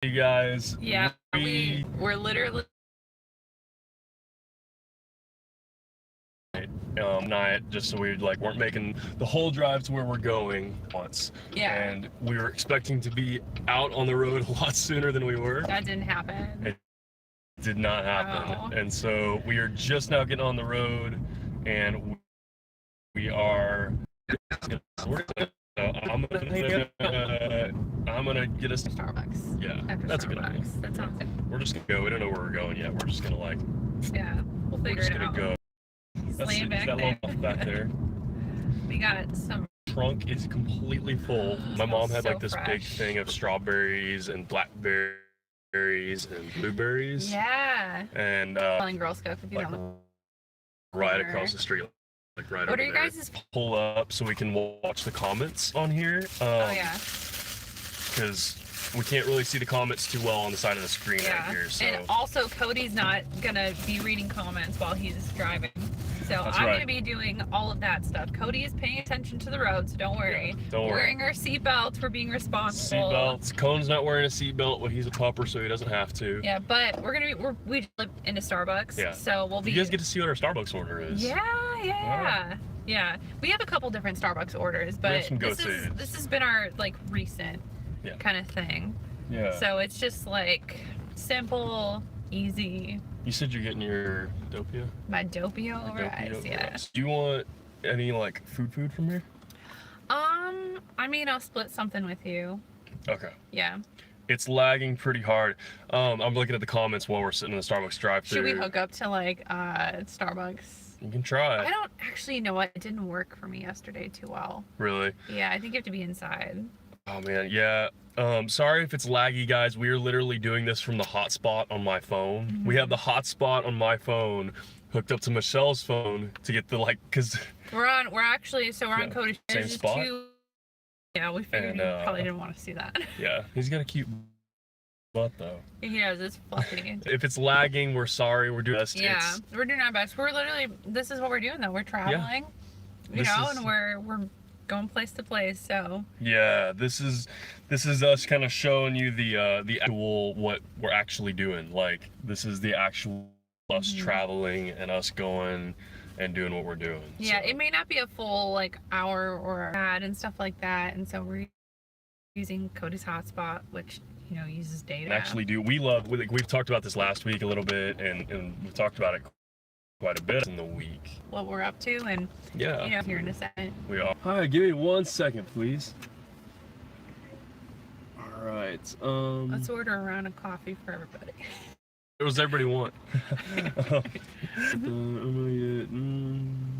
You guys. Yeah, we're literally night, just so we weren't making the whole drive to where we're going once. Yeah. And we were expecting to be out on the road a lot sooner than we were. That didn't happen. It did not happen. Oh. And so we are just now getting on the road, and we are. I'm gonna get us Starbucks. Yeah, After that's Starbucks. a good idea. That sounds good. We're just gonna go. We don't know where we're going yet. We're just gonna Yeah, we'll we're figure just it gonna out. go. Slam back that there. little back there. We got some. Trunk is completely full. My mom had so this fresh. big thing of strawberries and blackberries and blueberries. Yeah. And Telling Girl Scout cookies on the right corner. across the street, right What over are you there. guys' Pull up so we can watch the comments on here. Oh yeah. Because we can't really see the comments too well on the side of the screen right here. So. And also, Cody's not gonna be reading comments while he's driving. So That's I'm right. gonna be doing all of that stuff. Cody is paying attention to the road, so don't worry. Yeah, don't worry. Wearing our seatbelts, we're being responsible. Seatbelts. Cone's not wearing a seatbelt, but he's a pupper, so he doesn't have to. Yeah, but we live into Starbucks. Yeah. So we'll be. You guys get to see what our Starbucks order is. Yeah. Yeah. We have a couple different Starbucks orders, but some this has been our recent kind of thing. Yeah. So it's just simple, easy. You said you're getting your doppio? My doppio over ice, yeah. Do you want any food from here? I mean, I'll split something with you. Okay. Yeah. It's lagging pretty hard. I'm looking at the comments while we're sitting in the Starbucks drive-thru. Should we hook up to Starbucks? You can try. I don't actually know what. It didn't work for me yesterday too well. Really? Yeah, I think you have to be inside. Oh man, yeah. Sorry if it's laggy, guys. We are literally doing this from the hotspot on my phone. Mm-hmm. We have the hotspot on my phone hooked up to Michelle's phone to get the because we're on Cody's same spot. Yeah, we figured you probably didn't want to see that. Yeah, he's got a cute butt though. He does. It's fluffy. If it's lagging, we're sorry. We're doing best. Yeah, we're doing our best. We're literally. This is what we're doing though. We're traveling. Yeah. And we're going place to place. So. Yeah, this is us kind of showing you the actual what we're actually doing. This is the actual us traveling and us going and doing what we're doing. Yeah, so. It may not be a full hour or ad and stuff like that, and so we're using Cody's hotspot, which uses data. Actually, we've talked about this last week a little bit, and we've talked about it quite a bit in the week. What we're up to, and here in a second. We are. Hi, give me 1 second, please. All right. Let's order a round of coffee for everybody. What does everybody want?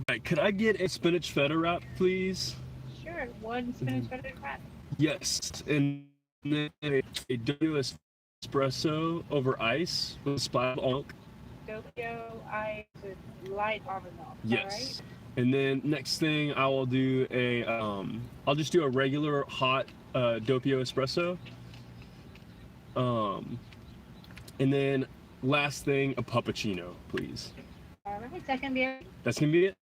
Right, could I get a spinach feta wrap, please? Sure, one spinach feta wrap. Yes, and then a doppio espresso over ice with a splash of milk. Doppio ice with light almond milk. Yes. Right? And then next thing I will do I'll just do a regular hot doppio espresso. And then last thing, a puppuccino, please. All right, that can be it. That's gonna be it?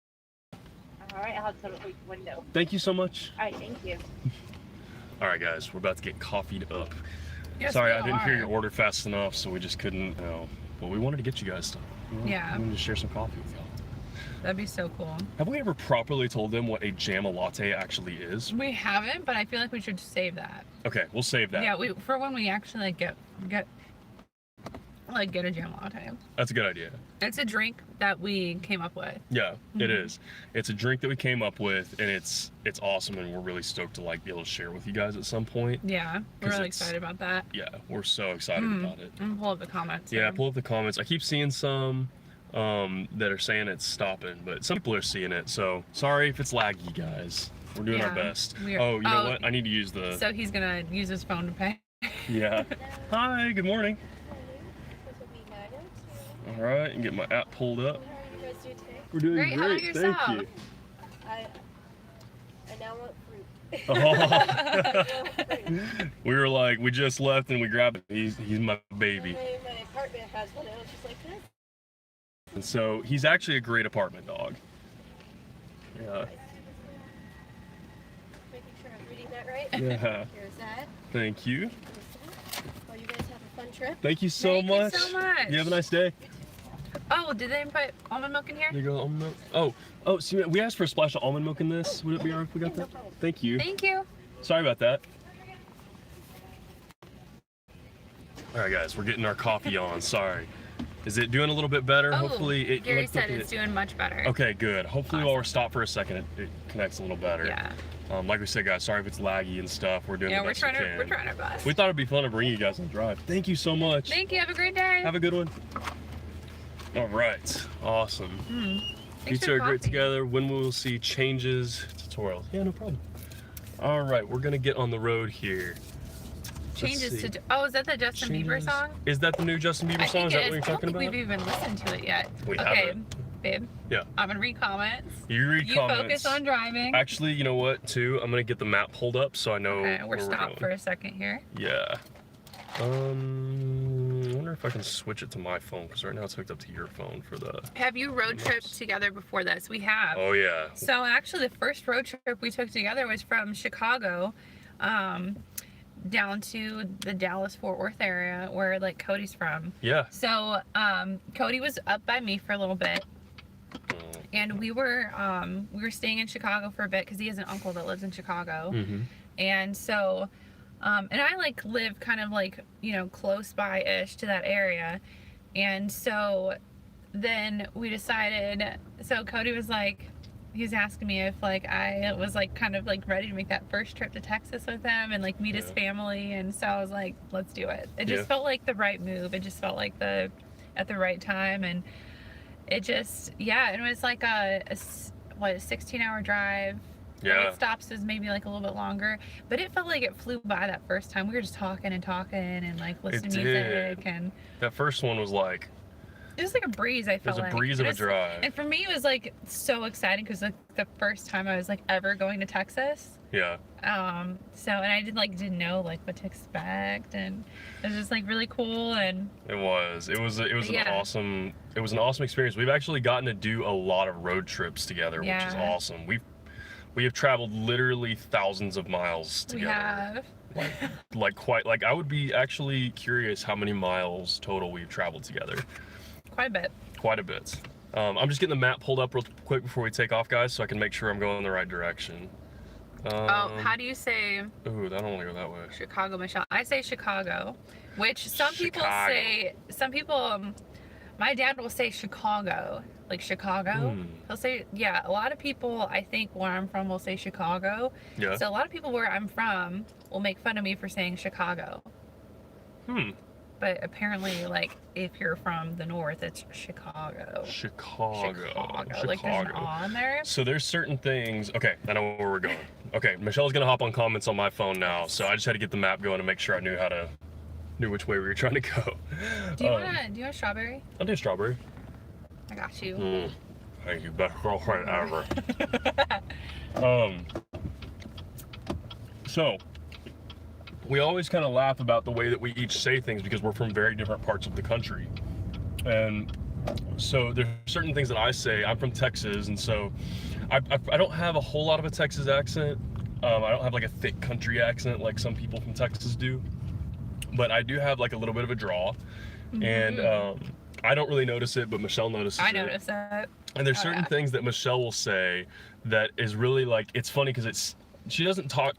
All right, I'll have to wait window. Thank you so much. All right, thank you. All right, guys, we're about to get coffee'd up. Yes, sorry, I didn't hear your order fast enough, so we just couldn't, but we wanted to get you guys stuff. Yeah. We wanted to share some coffee with y'all. That'd be so cool. Have we ever properly told them what a Jamalatte actually is? We haven't, but I feel like we should save that. Okay, we'll save that. Yeah, for when we actually get a Jamalatte. That's a good idea. It's a drink that we came up with. Yeah, it is. It's a drink that we came up with, and it's awesome, and we're really stoked to be able to share with you guys at some point. Yeah, we're really excited about that. Yeah, we're so excited about it. I'm gonna pull up the comments. Yeah, pull up the comments. I keep seeing some that are saying it's stopping, but some people are seeing it. So sorry if it's laggy, guys. We're doing our best. Oh, you know what? I need to use the. So he's gonna use his phone to pay. Yeah. Hi. Good morning. All right, and get my app pulled up. How are you guys doing today? We're doing great. How about yourself? Thank you. I now want fruit. We were we just left and we grabbed it. He's my baby. My apartment has one, and I was just like, this. And so he's actually a great apartment dog. Yeah. Making sure I'm reading that right. Yeah. Here's that. Thank you. While you guys trip. Thank you so much. Thank you so much. You have a nice day. Oh, did they put almond milk in here? There you go, almond milk. Oh, see, we asked for a splash of almond milk in this. Would it be alright if we got that? Thank you. Thank you. Sorry about that. Alright guys, we're getting our coffee on, sorry. Is it doing a little bit better? Oh, Hopefully it Gary looked said like it's doing much better. Okay, good. Hopefully Awesome. while we're stopped for a second, it connects a little better. Yeah. Like we said, guys, sorry if it's laggy and stuff. We're doing Yeah, the we're best we trying can. we're trying our best. We thought it'd be fun to bring you guys on the drive. Thank you so much. Thank you. Have a great day. Have a good one. All right, awesome. Thanks Pizza for are the great coffee. together. When we will see changes, tutorials. Yeah, no problem. All right, we're gonna get on the road here. Changes see. to. Oh, is that the Justin Bieber Changes. song? Is that the new Justin Bieber I song? think Is that it what is. you're I don't talking think about? we've even listened to it yet. We okay, haven't. babe. Yeah. I'm gonna read comments. You read You comments. focus on driving. Actually, you know what? Too, I'm gonna get the map pulled up so I know Okay, where we're we're stopped going. for a second here. Yeah. I wonder if I can switch it to my phone because right now it's hooked up to your phone for the. Have you road tripped together before this? We have. Oh yeah. So actually, the first road trip we took together was from Chicago, down to the Dallas-Fort Worth area where like Cody's from. Yeah. So Cody was up by me for a little bit, and we were staying in Chicago for a bit because he has an uncle that lives in Chicago, Mm-hmm. and so and I like live kind of like, you know, close by-ish to that area, and so then we decided. So Cody was like, he was asking me if like I was like kind of like ready to make that first trip to Texas with him and like meet his family, and so I was like, let's do it. It just felt like the right move. It just felt like at the right time, and it just it was like a 16-hour drive. Yeah. It stops is maybe like a little bit longer, but it felt like it flew by that first time. We were just talking and like listening to music, and That first one was like. it was like a breeze. I It was felt a like breeze It of a was- drive. and for me, it was like so exciting because like the first time I was like ever going to Texas. Yeah. So and I didn't know like what to expect, and it was just like really cool, and It was an Yeah. awesome experience. We've actually gotten to do a lot of road trips together, which is Yeah. awesome. We have traveled literally thousands of miles we together. have I would be actually curious how many miles total we've traveled together. quite a bit. Quite a bit. I'm just getting the map pulled up real quick before we take off, guys, so I can make sure I'm going in the right direction. How do you say Ooh, I don't want to go that way. Chicago, Michelle? I say Chicago, which some people Chicago. say. Some people, my dad will say Chicago, like Chicago. He'll say, a lot of people, I think where I'm from, will say Chicago. Yeah. So a lot of people where I'm from will make fun of me for saying Chicago. But apparently, like, if you're from the north, it's Chicago. Chicago. Like, there's an on there. So there's certain things. Okay, I know where we're going. Okay, Michelle's gonna hop on comments on my phone now, so I just had to get the map going to make sure I knew which way we were trying to go. Do you want strawberry? I'll do strawberry. I got you. Thank you, best girlfriend ever. So we always kind of laugh about the way that we each say things because we're from very different parts of the country, and so there's certain things that I say. I'm from Texas, and so I don't have a whole lot of a Texas accent. I don't have like a thick country accent like some people from Texas do, but I do have like a little bit of a draw, and I don't really notice it, but Michelle notices it. I notice that. And there's certain things that Michelle will say that is really like, it's funny because she doesn't talk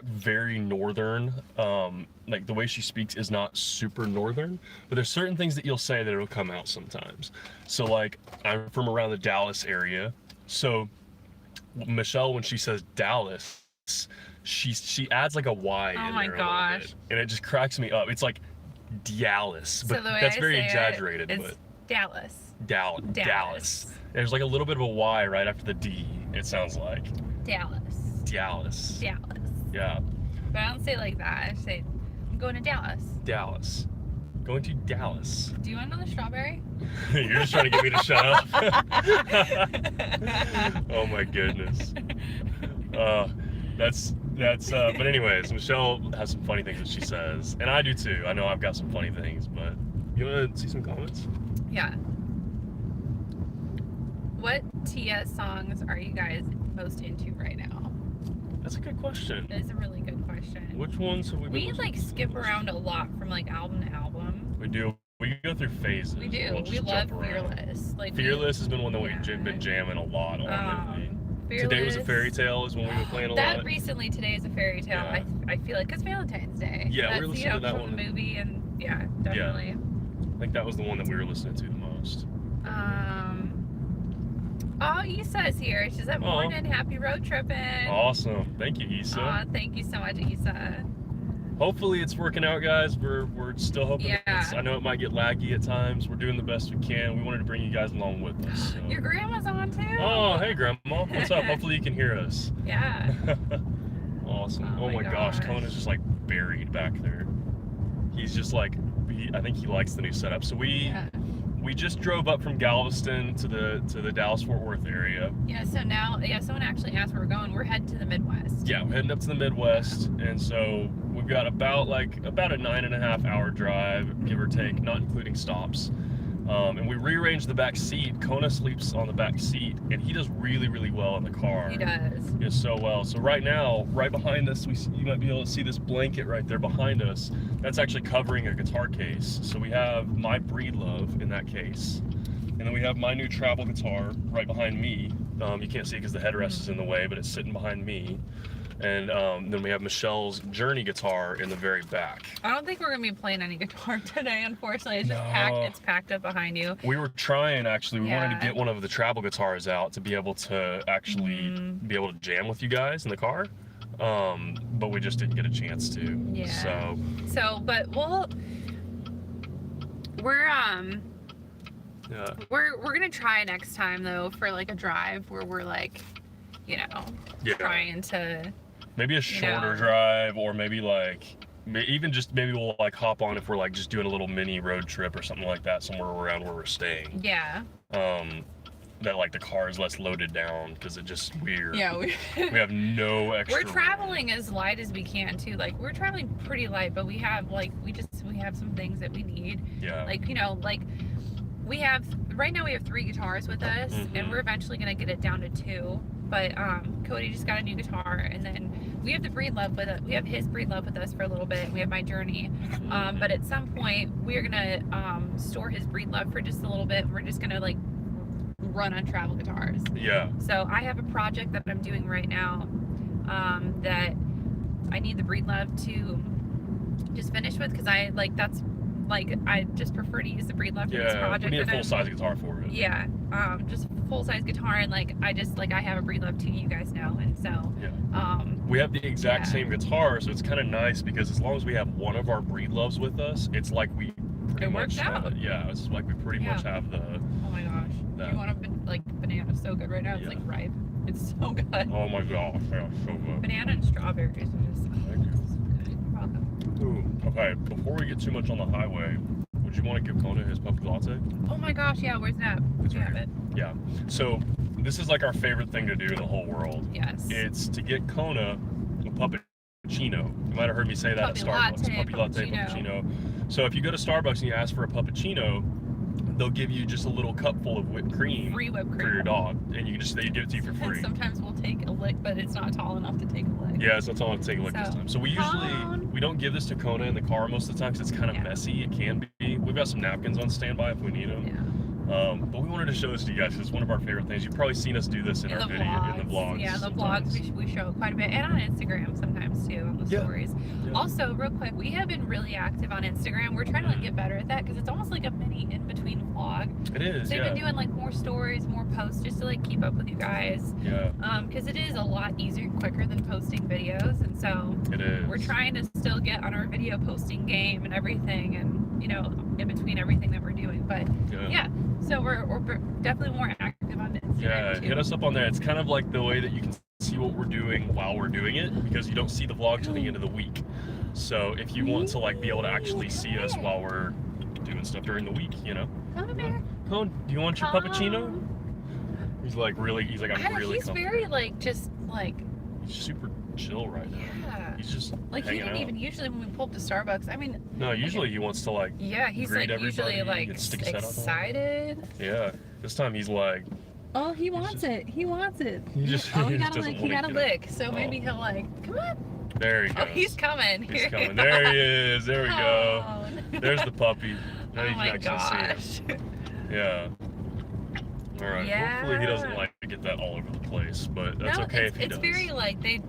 very northern. Like the way she speaks is not super northern, but there's certain things that you'll say that it'll come out sometimes. So like, I'm from around the Dallas area, so Michelle, when she says Dallas, she adds like a Y in there a little bit, and it just cracks me up. It's like Dallas, but So the way that's I very say exaggerated. It's but Dallas. Dallas. There's like a little bit of a Y right after the D. It sounds like Dallas. Dallas. Yeah. But I don't say it like that. I say, I'm going to Dallas. Dallas. Going to Dallas. Do you want another strawberry? You're just trying to get me to shut up. Oh my goodness. But anyways, Michelle has some funny things that she says, and I do too. I know I've got some funny things, but you want to see some comments? Yeah. What Tia songs are you guys most into right now? That's a good question. That is a really good question. Which ones have we been We listening like to skip the most? around a lot from like album to album. We do. We go through phases. We do. We'll We just love jump around. Fearless. Like Fearless has been one that we've yeah. been jamming a lot on lately. Fearless. Today was a fairy tale is when we were playing a That lot. recently, today is a fairy tale. Yeah. I feel like, because Valentine's Day. Yeah, that's, we were listening to that from one. the movie, and yeah, definitely. I think that was the one that we were listening to the most. Oh, Issa's here. She said, morning, happy road tripping. Awesome. Thank you, Issa. Aw, thank you so much, Issa. Hopefully it's working out, guys. We're still hoping. Yeah. I know it might get laggy at times. We're doing the best we can. We wanted to bring you guys along with us. So. Your grandma's on too. Oh, hey, Grandma. What's up? Hopefully you can hear us. Yeah. Awesome. Oh my gosh. gosh. Kona's just like buried back there. He's just like, I think he likes the new setup. So we just drove up from Galveston to the Dallas-Fort Worth area. Yeah, so now, someone actually asked where we're going. We're heading to the Midwest. Yeah, we're heading up to the Midwest, and so we've got about a 9.5 hour drive, give or take, not including stops. And we rearranged the back seat. Kona sleeps on the back seat, and he does really, really well in the car. He does. He does so well. So right now, right behind us, you might be able to see this blanket right there behind us. That's actually covering a guitar case. So we have my Breedlove in that case. And then we have my new travel guitar right behind me. You can't see it because the headrest is in the way, but it's sitting behind me. And then we have Michelle's Journey guitar in the very back. I don't think we're gonna be playing any guitar today, unfortunately. It's just packed. It's packed up behind you. We were trying, actually. We wanted to Yeah. get one of the travel guitars out to be able to actually be able to jam with you guys in the car. But we just didn't get a chance to. Yeah. So But we're gonna try next time though for like a drive where we're like, trying to. maybe a shorter drive, or maybe like maybe we'll like hop on if we're like just doing a little mini road trip or something like that somewhere around where we're staying. Yeah. That like the car is less loaded down because it's just weird. Yeah. We have no extra. We're traveling as light as we can too. Like we're traveling pretty light, but we have we have some things that we need. Yeah. Like we have right now we have 3 guitars with us, and we're eventually gonna get it down to 2. But Cody just got a new guitar, and then we have the Breedlove with it. We have his Breedlove with us for a little bit. We have my Journey, but at some point we're gonna store his Breedlove for just a little bit. We're just gonna like run on travel guitars. Yeah. So I have a project that I'm doing right now that I need the Breedlove to just finish with, because I just prefer to use the Breedlove for this project. We need a full-size guitar for it. Yeah, just full-size guitar, and I have a Breedlove too, you guys know, and so we have the exact same guitar, so it's kind of nice because as long as we have one of our Breedloves with us, it's like we pretty much have it. Yeah, it's like we pretty much have the. Oh my gosh, you want a banana? So good right now. It's like ripe. It's so good. Oh my gosh, yeah, so good. Banana and strawberries are just. Thank you. You're welcome. Ooh, okay, before we get too much on the highway, would you want to give Kona his puppy latte? Oh my gosh, yeah, where's that? Would you have it? Yeah, so this is like our favorite thing to do in the whole world. Yes. It's to get Kona a puppuccino. You might have heard me say that Puppy at Starbucks. latte, Puppy latte, puppuccino. So if you go to Starbucks and you ask for a puppuccino, they'll give you just a little cup full of whipped cream, Free whipped cream for your dog, and they give it to you for And free. sometimes we'll take a lick, but it's not tall enough to take a lick. Yeah, so that's all I'm taking a look this So, time. So we don't give this to Kona in the car most of the time because it's kind of messy. It can be. We've got some napkins on standby if we need them. Yeah. But we wanted to show this to you guys because it's one of our favorite things. You've probably seen us do this in our video, in the vlogs. Yeah, the vlogs we show quite a bit, and on Instagram sometimes too, on the stories. Yeah. Also, real quick, we have been really active on Instagram. We're trying to get better at that because it's almost like a mini in-between vlog. It is, So we've been doing more stories, more posts, just to keep up with you guys. Yeah. Because it is a lot easier and quicker than posting videos, and so it is. We're trying to still get on our video posting game and everything, and in between everything that we're doing. But yeah, so we're definitely more active on Instagram. Yeah, too. hit us up on there. It's kind of like the way that you can see what we're doing while we're doing it, because you don't see the vlog till the end of the week. So if you want to be able to actually see us while we're doing stuff during the week, Come here. Cone, do you want your puppuccino? He's like, I'm really He's comfortable. very just He's super chill right now. yeah. He's just He hanging didn't out. even usually when we pull up to Starbucks. I mean. No, usually he wants to Yeah, he's greet usually everybody and stick his head out the window. excited. Yeah, this time he's like, Oh, he wants it. He wants it. He just- oh, he he just got a doesn't lick. He wanna got a get it. lick. So maybe he'll like, come on. There he goes. Oh, he's coming. He's coming. There he is. There we go. Oh, There's the puppy. Now oh you can my actually see gosh. him. Yeah. All right. Yeah. Hopefully he doesn't like to get that all over the place, but that's no, okay it's, if he it's does. very like they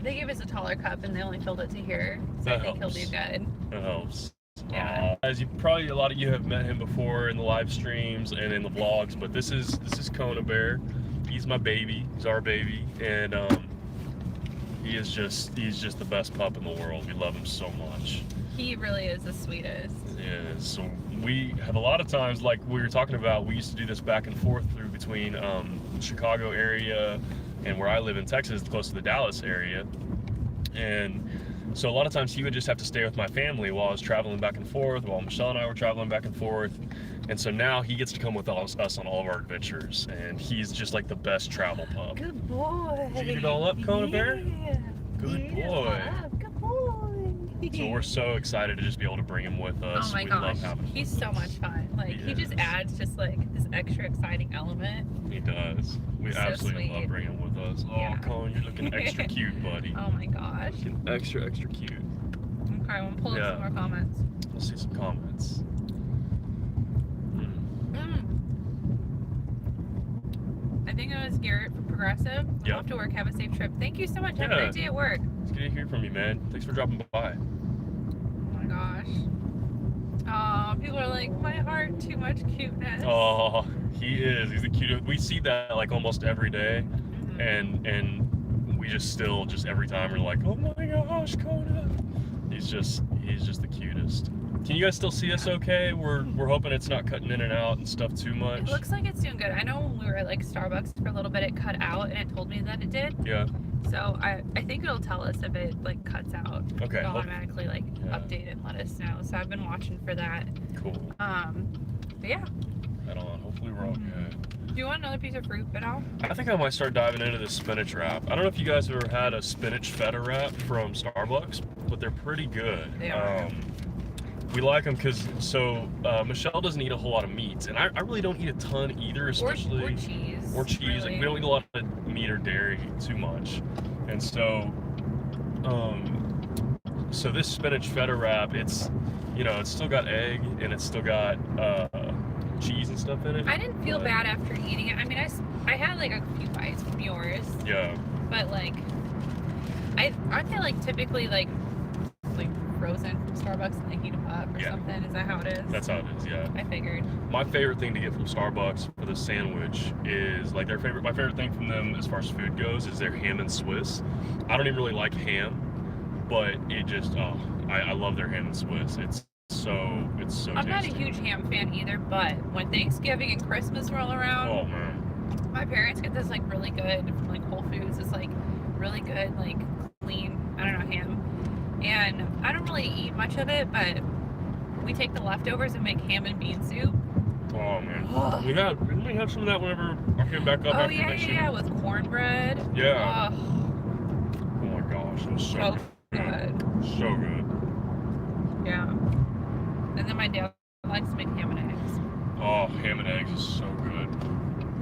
gave us a taller cup and they only filled it to here, so That I think helps. he'll do good. That helps. Yeah. As you probably a lot of you have met him before in the live streams and in the vlogs, but this is Kona Bear. He's my baby. He's our baby, and he's just the best pup in the world. We love him so much. He really is the sweetest. Yeah, so we have a lot of times, like we were talking about, we used to do this back and forth through between Chicago area and where I live in Texas, close to the Dallas area. And so a lot of times he would just have to stay with my family while I was traveling back and forth, while Michelle and I were traveling back and forth. And so now he gets to come with us on all of our adventures, and he's just like the best travel pup. Good boy. Did you eat it all up, Kona Bear? Yeah. Good Eat it boy. up. Good boy. So we're so excited to just be able to bring him with us. Oh my We gosh, love having him he's with so us. much fun. Like he just is. adds just like this extra exciting element. He does. We So absolutely sweet. love bringing him with us. Oh, Yeah. Colin, you're looking extra cute, buddy. Oh my gosh. Looking extra cute. Okay, I'm gonna pull Yeah. up some more comments. Let's see some comments. I think it was Garrett from Progressive. I'm Yep. off to work. Have a safe trip. Thank you so much. Have a Yeah. great day at work. It's good to hear from you, man. Thanks for dropping by. Oh my gosh. Oh, people are like, my heart, too much cuteness. Oh, he is. He's the cutest. We see that like almost every day, Mhm. and we just still every time we're like, oh my gosh, Kona. He's just the cutest. Can you guys still see us okay? We're hoping it's not cutting in and out and stuff too much. It looks like it's doing good. I know when we were at like Starbucks for a little bit, it cut out and it told me that it did. Yeah. So I think it'll tell us if it like cuts out. Okay. It'll automatically like Yeah. update and let us know. So I've been watching for that. Cool. But yeah. Head on. Hopefully we're all good. Do you want another piece of fruit at all? I think I might start diving into this spinach wrap. I don't know if you guys have ever had a spinach feta wrap from Starbucks, but they're pretty good. They are. We like them because, Michelle doesn't eat a whole lot of meat, and I really don't eat a ton either, especially... Or cheese. Or cheese. Really. Like, we don't eat a lot of meat or dairy too much. And so this spinach feta wrap, it's still got egg, and it's still got cheese and stuff in it. I didn't feel but- bad after eating it. I mean, I had like a few bites from yours, Yeah. but like, aren't they like typically like frozen from Starbucks and they heat them up or Yeah. something? Is that how it is? That's how it is, yeah. I figured. My favorite thing to get from Starbucks for the sandwich is like my favorite thing from them as far as food goes is their ham and Swiss. I don't even really like ham, but it just I love their ham and Swiss. It's so I'm not a tasty. huge ham fan either, but when Thanksgiving and Christmas roll around, Oh man. my parents get this like really good from like Whole Foods. It's like really good, like clean, I don't know, ham. And I don't really eat much of it, but we take the leftovers and make ham and bean soup. Oh man. Ugh. Didn't we have some of that whenever I came back up Oh after yeah, that yeah, with cornbread. Yeah. Ugh, Oh my gosh, it was so so good. good. So good. Yeah. And then my dad likes to make ham and eggs. Oh, ham and eggs is so good.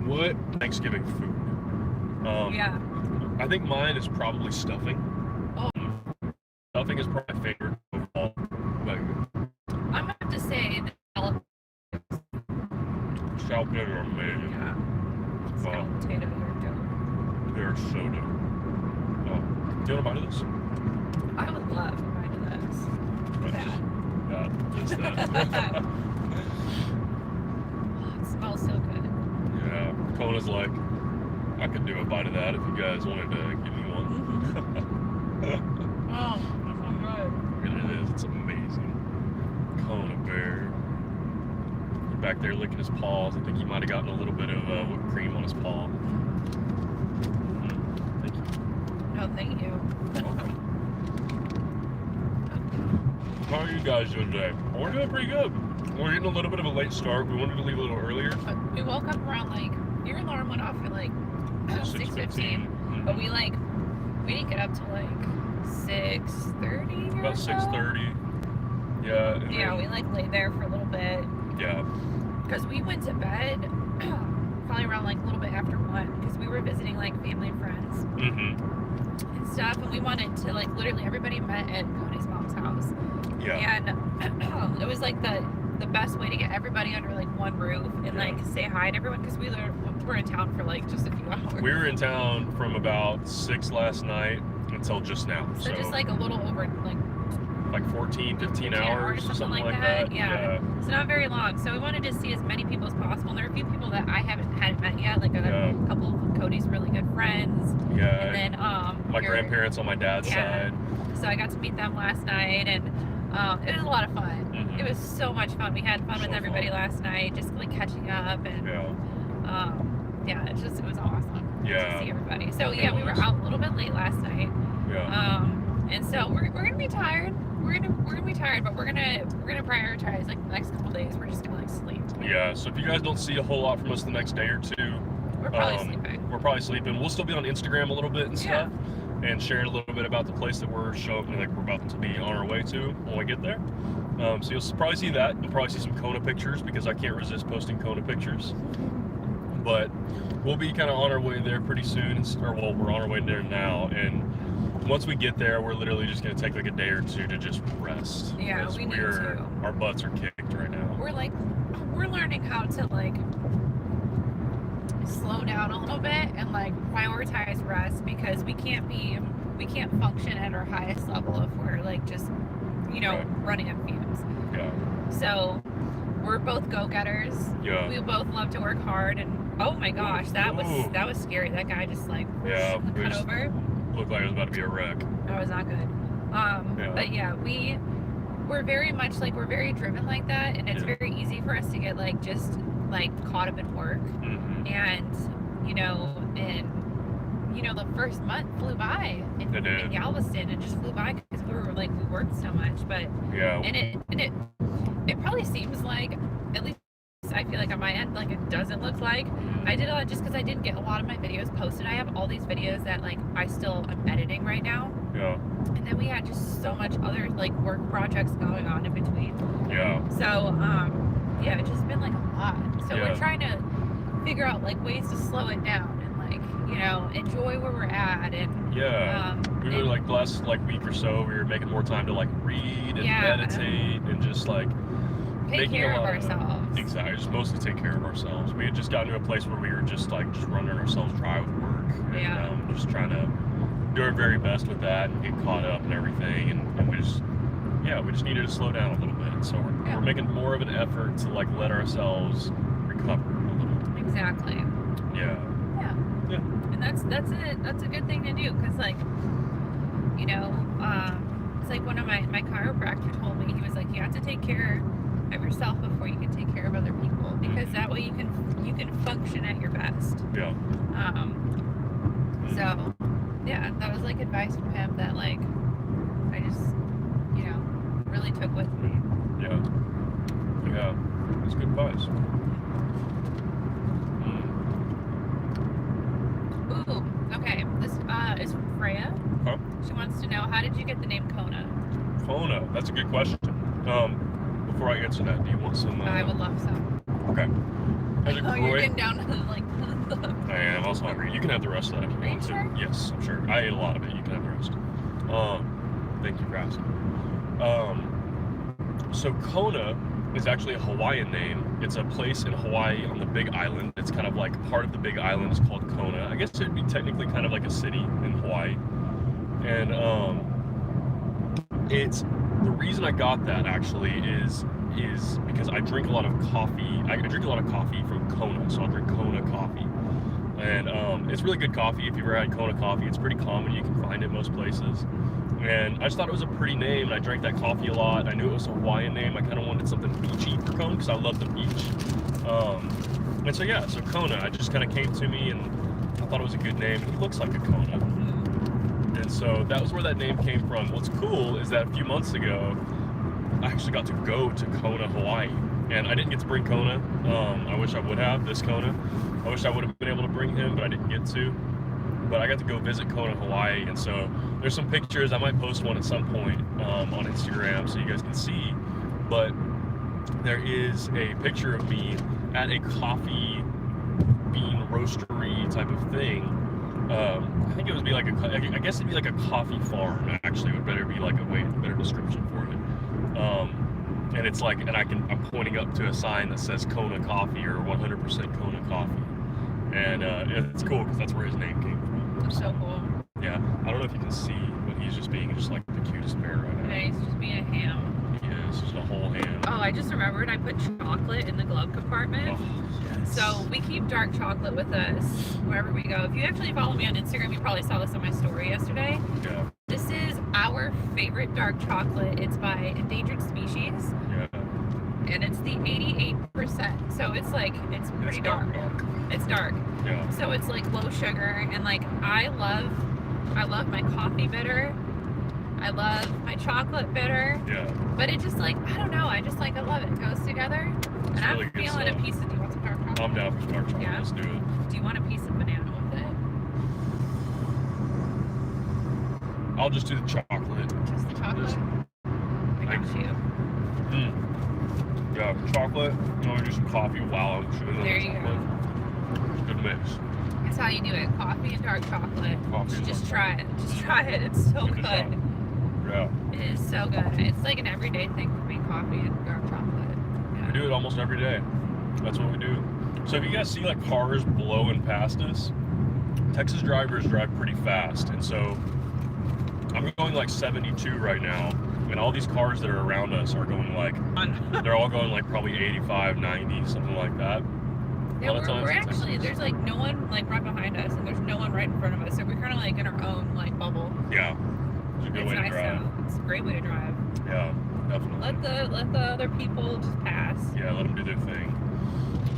What Thanksgiving food? Yeah. I think mine is probably stuffing. Oh. Stuffing is probably my favorite of all. But I'm gonna have to say that scalloped potatoes are amazing. yeah. Scalloped potatoes are dope. They're so dope. Oh, do you want a bite of this? I would love to bite of this. Just That. It smells so good. Yeah. Kona's like, I could do a bite of that if you guys wanted to give me one. Oh, that's so good. It is. It's amazing. Kona Bear. Back there licking his paws. I think he might have gotten a little bit of whipped cream on his paw. Thank you. No, thank you. Welcome. How are you guys doing today? We're doing pretty good. We're getting a little bit of a late start. We wanted to leave a little earlier. We woke up around like, your alarm went off at like 6:15, but we didn't get up till like 6:30. About 6:30. Yeah. and Yeah, then- we like lay there for a little bit Yeah. because we went to bed probably around like a little bit after 1 because we were visiting like family and friends and stuff, and we wanted to like literally everybody met at Cody's mom's house. Yeah. And it was like the best way to get everybody under like one roof and like say hi to everyone because we were in town for like just a few hours. We were in town from about 6 last night until just now. So just like a little over like 14, 15 hours or something like that. Yeah. So not very long. So we wanted to see as many people as possible. And there are a few people that I hadn't met yet, like a couple of Cody's really good friends. Yeah. And then my grandparents on my dad's side. So I got to meet them last night, and it was a lot of fun. It was so much fun. We had fun with everybody last night, just like catching up, and it was awesome to see everybody. So we were out a little bit late last night. And so we're gonna be tired. We're gonna be tired, but we're gonna prioritize like the next couple days. We're just gonna like sleep. Yeah. So if you guys don't see a whole lot from us the next day or two, we're probably sleeping. We'll still be on Instagram a little bit and stuff, and sharing a little bit about the place that we're showing, like we're about to be on our way to when we get there. So you'll probably see that. You'll probably see some Kona pictures because I can't resist posting Kona pictures. But we'll be kind of on our way there pretty soon, we're on our way there now, and once we get there, we're literally just going to take like a day or two to just rest. Yeah, we need to. Our butts are kicked right now. We're learning how to like slow down a little bit and like prioritize rest because we can't function at our highest level if we're like just, running on fumes. Yeah. So we're both go-getters. Yeah. We both love to work hard, and oh my gosh, that was scary. That guy just like cut over. Looked like it was about to be a wreck. That was not good. But yeah, we're very much like we're very driven like that, and it's very easy for us to get like just like caught up in work, and the first month flew by in Galveston. It just flew by because we worked so much, but it probably seems like, at least I feel like on my end, like it doesn't look like I did a lot just because I didn't get a lot of my videos posted. I have all these videos that like I'm editing right now. Yeah. And then we had just so much other like work projects going on in between. Yeah. So it's just been like a lot. So we're trying to figure out like ways to slow it down and like, enjoy where we're at, and we were like last like week or so we were making more time to like read and meditate and just like take care of ourselves. Exactly, just mostly take care of ourselves. We had just gotten to a place where we were just running ourselves dry with work, and just trying to do our very best with that and get caught up and everything, and we just needed to slow down a little bit. So we're making more of an effort to like let ourselves recover a little. Exactly. Yeah. And that's a good thing to do, because like it's like one of my chiropractor told me, he was like, you have to take care of yourself before you can take care of other people, because that way you can function at your best. So that was like advice from him that like I just really took with me. It's good advice. Ooh, okay, this is from Freya. Okay. She wants to know, how did you get the name Kona? Kona, that's a good question. Before I answer that, do you want some? I would love some. Okay. You're getting down to like. I am also hungry. You can have the rest of that if you want to. Sure? Yes, I'm sure. I ate a lot of it. You can have the rest. Thank you for asking. So Kona is actually a Hawaiian name. It's a place in Hawaii on the Big Island. It's kind of like part of the Big Island is called Kona. I guess it'd be technically kind of like a city in Hawaii. And it's the reason I got that actually is because I drink a lot of coffee. I drink a lot of coffee from Kona, so I'll drink Kona coffee. And it's really good coffee. If you've ever had Kona coffee, it's pretty common. You can find it most places. And I just thought it was a pretty name, and I drank that coffee a lot. I knew it was a Hawaiian name. I kind of wanted something beachy for Kona because I love the beach. And so Kona, it just kind of came to me, and I thought it was a good name. It looks like a Kona. And so that was where that name came from. What's cool is that a few months ago, I actually got to go to Kona, Hawaii. And I didn't get to bring Kona. I wish I would have, this Kona. I wish I would have been able to bring him, but I didn't get to. But I got to go visit Kona, Hawaii, and so there's some pictures. I might post one at some point on Instagram so you guys can see. But there is a picture of me at a coffee bean roastery type of thing. I think it would be like I guess it'd be like a coffee farm. Actually, would better be like a better description for it. And it's like, and I'm pointing up to a sign that says Kona Coffee or 100% Kona Coffee, and it's cool because that's where his name came from. That's so cool. Yeah, I don't know if you can see, but he's just being just like the cutest bear right now. Yeah, he's just being a ham. He is just a whole ham. Oh, I just remembered I put chocolate in the glove compartment. Oh, yes. So we keep dark chocolate with us wherever we go. If you actually follow me on Instagram, you probably saw this on my story yesterday. Yeah. This is our favorite dark chocolate. It's by Endangered Species. Yeah. And it's the 88%. So it's like, it's pretty dark. It's dark. Yeah. So it's like low sugar, and like I love my coffee bitter. I love my chocolate bitter. Yeah. But it just like, I don't know, I love it. It goes together. It's And really I'm good feeling stuff. a piece of, do you want some dark chocolate? I'm down for dark chocolate. Yeah. Let's do it. Do you want a piece of banana with it? I'll just do the chocolate. Just the chocolate? Just- I got you. Yeah, chocolate. You want to do some coffee? Wow, I'm sure. There you go. It's a good mix. That's how you do it. Coffee and dark chocolate. Coffee and Just dark try it. Just try it. It's so Give it a shot. good. Yeah. It is so good. It's like an everyday thing for me, coffee and dark chocolate. We Yeah. do it almost every day. That's what we do. So if you guys see like cars blowing past us, Texas drivers drive pretty fast, and so I'm going like 72 right now, and all these cars that are around us are going like, they're all going like probably 85, 90, something like that. Yeah, A lot of times we're it's actually, Texas. there's like no one like right behind us, and there's no one right in front of us, so we're kind of like in our own like bubble. Yeah. It's a good It's way to nice drive. though. It's a great way to drive. Yeah, definitely. Let the other people just pass. Yeah, let them do their thing.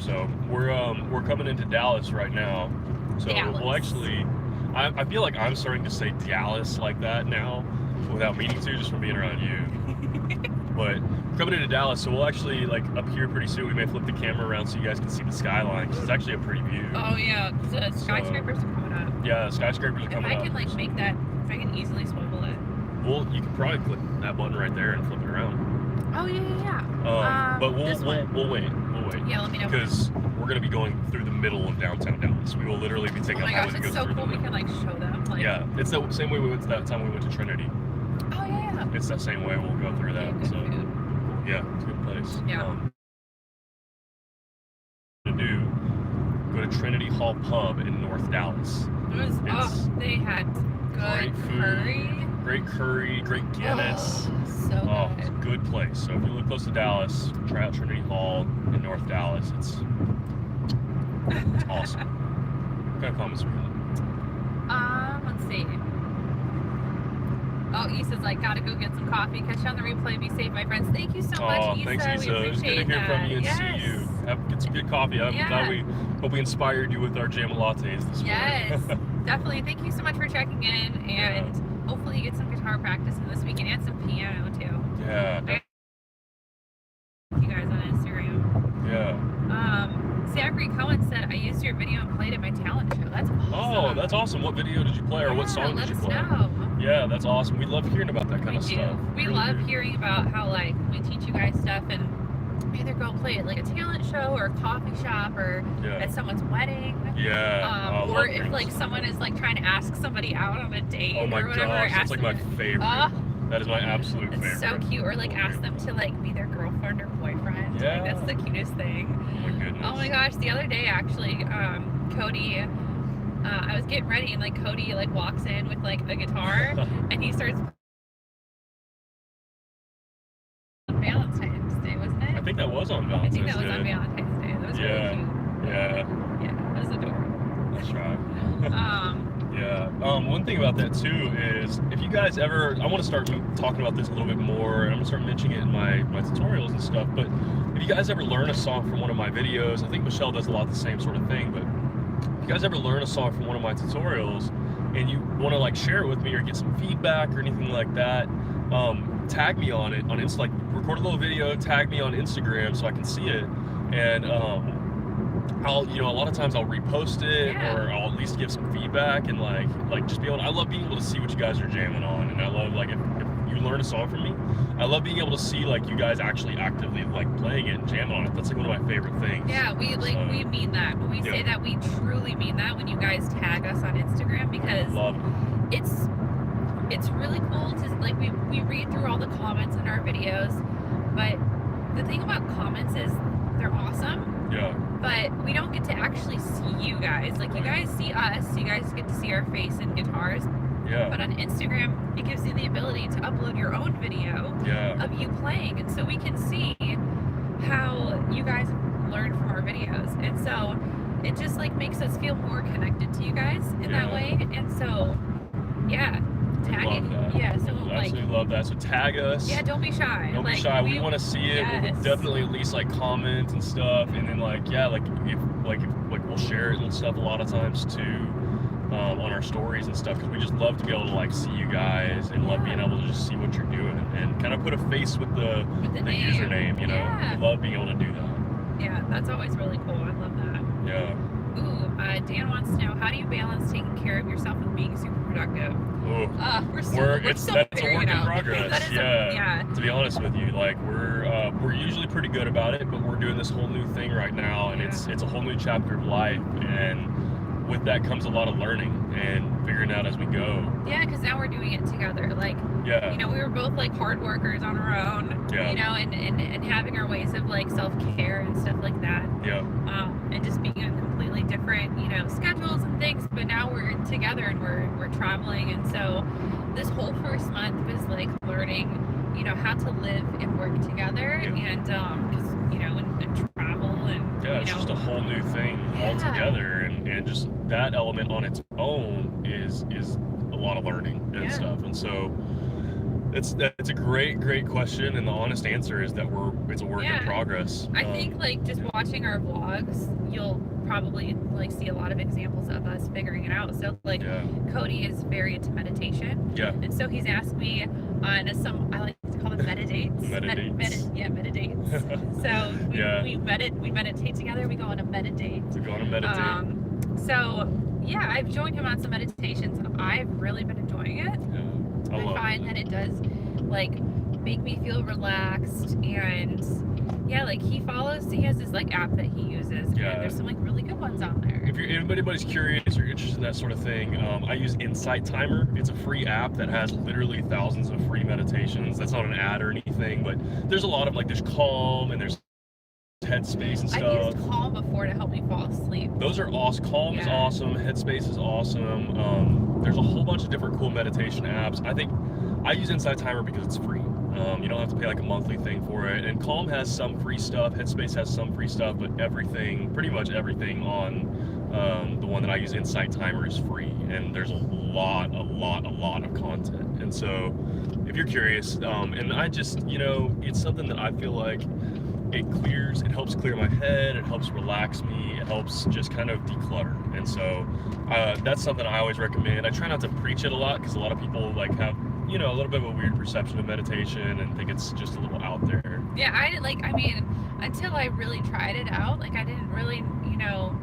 So we're coming into Dallas right now. So Dallas. we'll actually, I feel like I'm starting to say Dallas like that now, without meaning to, just from being around you. But we're coming into Dallas, so we'll actually like up here pretty soon. We may flip the camera around so you guys can see the skyline, 'cause it's actually a pretty view. Oh yeah, the skyscrapers are coming up. Yeah, the skyscrapers are If coming I up. can like make that, if I can easily swivel it. Well, you can probably click that button right there and flip it around. Oh yeah. But this one. we'll wait. We'll wait. Yeah, let me know. Because we're going to be going through the middle of downtown Dallas. We will literally be Oh taking my a gosh, highway that it's goes so through cool. the We middle. can like show them. Like, Yeah, it's the same way we went that time we went to Trinity. Oh yeah. It's that same way we'll go through that. Good So food. yeah, it's a good place. Yeah. Go to Trinity Hall Pub in North Dallas. It was, It's they had great good food. curry. Great curry, great Guinness. Oh, so It's a good. good place. So if you live close to Dallas, try out Trinity Hall in North Dallas. It's awesome. What kind of comments we got? Let's see. Oh, Issa's like, gotta go get some coffee. Catch you on the replay. Be safe, my friends. Thank you so much, Oh, Issa. thanks, We Issa. It's good appreciate to hear that. from you and Yes. see you. Get some good coffee. I'm Yeah. glad we hope we inspired you with our Jamalattes this Yes, morning. definitely. Thank you so much for checking in, and hopefully you get some guitar practice in this weekend and some piano too. Yeah, You guys on Instagram. yeah. Zachary Cohen said, I used your video and played at my talent show. That's awesome. Oh, that's awesome. What video did you play, or what Yeah, song let did you us play? know. Yeah, that's awesome. We love hearing about that kind We of do. stuff. We Really love do. hearing about how like we teach you guys stuff and either go play at like a talent show or a coffee shop or Yeah, at someone's wedding. yeah. I Or love if hearing like this someone is like trying to ask somebody out on a date Oh my or whatever. gosh, that's ask like my them- favorite. Ah, That is my absolute it's favorite. so cute. Or like ask them to like be their girlfriend or boyfriend. Yeah. Like, that's the cutest thing. Oh my goodness. Oh my gosh, the other day actually, Cody, I was getting ready and like Cody like walks in with like a guitar and he starts on Valentine's Day, wasn't it? I think that was on I Valentine's think that was Day. on Valentine's Day. That was Yeah. really cute. Yeah, Yeah, that was adorable. that's right. Um, Yeah. One thing about that too is if you guys ever, I want to start talking about this a little bit more, and I'm gonna start mentioning it in my tutorials and stuff. But if you guys ever learn a song from one of my videos, I think Michelle does a lot the same sort of thing. But if you guys ever learn a song from one of my tutorials and you want to like share it with me or get some feedback or anything like that, tag me on it on Insta. Like record a little video, tag me on Instagram so I can see it, and I'll, a lot of times I'll repost it Yeah. or I'll at least give some feedback and like just be able to, I love being able to see what you guys are jamming on, and I love like if you learn a song from me, I love being able to see like you guys actually actively like playing it and jamming on it. That's like one of my favorite things. Yeah, we we mean that. When we say that, we truly mean that when you guys tag us on Instagram, because Love it. it's really cool to like we read through all the comments in our videos, but the thing about comments is they're awesome. Yeah. But we don't get to actually see you guys. Like, you guys see us, you guys get to see our face and guitars. Yeah. But on Instagram, it gives you the ability to upload your own video of you playing. And so we can see how you guys learn from our videos. And so it just like makes us feel more connected to you guys in that way. And so, yeah. Tagging. Love that. Yeah, so Absolutely love that. So tag us. Yeah, don't be shy. Don't be shy. We want to see it. Yes. We'll definitely at least like comment and stuff, and then like if we'll share it and stuff a lot of times too, on our stories and stuff, because we just love to be able to like see you guys and love being able to just see what you're doing and kind of put a face with the username. You know, Yeah. we love being able to do that. Yeah, that's always really cool. I love that. Yeah. Ooh, Dan wants to know, how do you balance taking care of yourself with being super productive? Ooh. We're still That's a figuring work it in out. progress. That is Yeah. To be honest with you, like we're usually pretty good about it, but we're doing this whole new thing right now, and it's a whole new chapter of life, and with that comes a lot of learning and figuring out as we go. Yeah, because now we're doing it together. Like, Yeah. you know, we were both like hard workers on our own. Yeah. You know, and having our ways of like self-care and stuff like that. Yeah. And just being on completely different, you know, schedules and things. But now we're together and we're traveling, and so this whole first month was like learning, you know, how to live and work together, and because you know, and travel and Yeah, it's you know, just a whole new thing altogether, and just that element on its own is a lot of learning and stuff, and so it's a great question, and the honest answer is that it's a work in progress. I think like just watching our vlogs, you'll probably like see a lot of examples of us figuring it out. So like Cody is very into meditation, and so he's asked me on some, I like to call them meditates. Meditates. So we meditate together. We go on a meditate. So yeah, I've joined him on some meditations, and I've really been enjoying it. I find that it does like make me feel relaxed, and like he has this like app that he uses, and there's some like really good ones on there. If anybody's curious or interested in that sort of thing, I use Insight Timer. It's a free app that has literally thousands of free meditations. That's not an ad or anything, but there's a lot of like, there's Calm and there's Headspace and stuff. I've used Calm before to help me fall asleep. Those are awesome. Calm is awesome. Headspace is awesome. There's a whole bunch of different cool meditation apps. I think I use Insight Timer because it's free. You don't have to pay like a monthly thing for it. And Calm has some free stuff. Headspace has some free stuff, but pretty much everything on the one that I use, Insight Timer, is free. And there's a lot of content. And so if you're curious, and I just, you know, it's something that I feel like it helps clear my head, it helps relax me, it helps just kind of declutter. And so that's something I always recommend. I try not to preach it a lot, because a lot of people like have, you know, a little bit of a weird perception of meditation and think it's just a little out there. Yeah, I mean, until I really tried it out, like I didn't really, you know,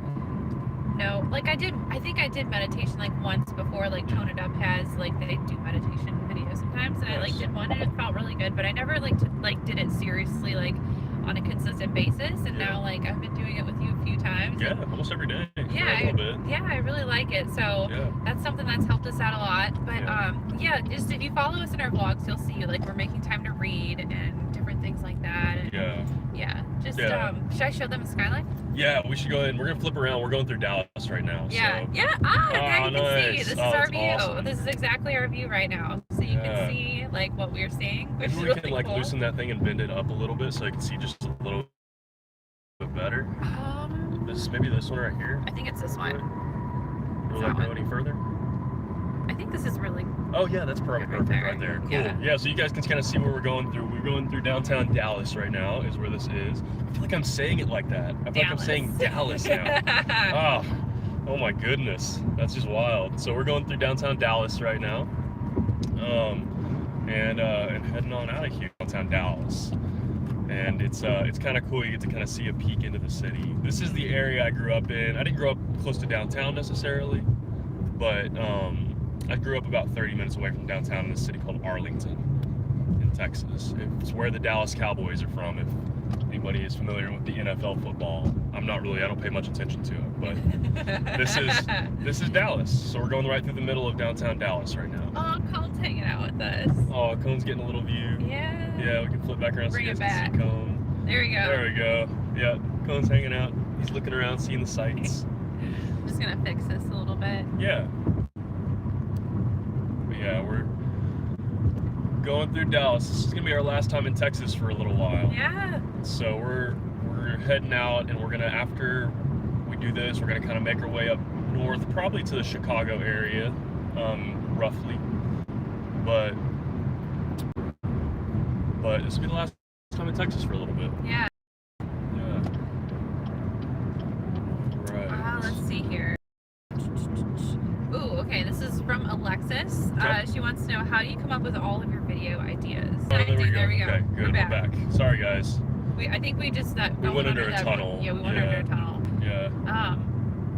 like I think I did meditation like once before, like Kona has, like they do meditation videos sometimes, and I like did one and it felt really good, but I never did it seriously, like on a consistent basis, and now like I've been doing it with you a few times. Yeah, almost every day. I really like it. So that's something that's helped us out a lot. But just if you follow us in our vlogs, you'll see like we're making time to read and different things like that. And, should I show them a skyline? Yeah, we should go ahead and we're gonna flip around. We're going through Dallas right now. Now you can see. This is our view. Awesome. This is exactly our view right now. So you can see like what we're seeing. Maybe we can like loosen that thing and bend it up a little bit so you can see just a little bit better. Maybe this one right here. I think it's this one. Will that go any further? I think this is really. Oh yeah, that's perfect right there. Cool. Yeah, so you guys can kind of see where we're going through. We're going through downtown Dallas right now, is where this is. I feel like I'm saying it like that. I feel like I'm saying Dallas now. Oh my goodness, that's just wild. So we're going through downtown Dallas right now, and heading on out of here, downtown Dallas. And it's kind of cool. You get to kind of see a peek into the city. This is the area I grew up in. I didn't grow up close to downtown necessarily, but I grew up about 30 minutes away from downtown in a city called Arlington. And in Texas. It's where the Dallas Cowboys are from. If anybody is familiar with the NFL football, I don't pay much attention to it, but this is Dallas. So we're going right through the middle of downtown Dallas right now. Oh, Cone's hanging out with us. Oh, Cone's getting a little view. Yeah. Yeah, we can flip back around so Bring you it guys can back. see Cone. There we go. There we go. Yeah, Cone's hanging out. He's looking around, seeing the sights. I'm just gonna fix this a little bit. Yeah. But yeah, we're going through Dallas. This is gonna be our last time in Texas for a little while. Yeah. So we're heading out, and we're gonna, after we do this, we're gonna kind of make our way up north, probably to the Chicago area, roughly. But this will be the last time in Texas for a little bit. Yeah. Yeah. Right. Let's see here. Ooh, okay, this is from Alexis. Okay. She wants to know, how do you come up with all of your video ideas? Oh, there we go. Okay, good. We're We're back. back. Sorry, guys. I think we just We went under a tunnel. Yeah, we went under a tunnel. Yeah.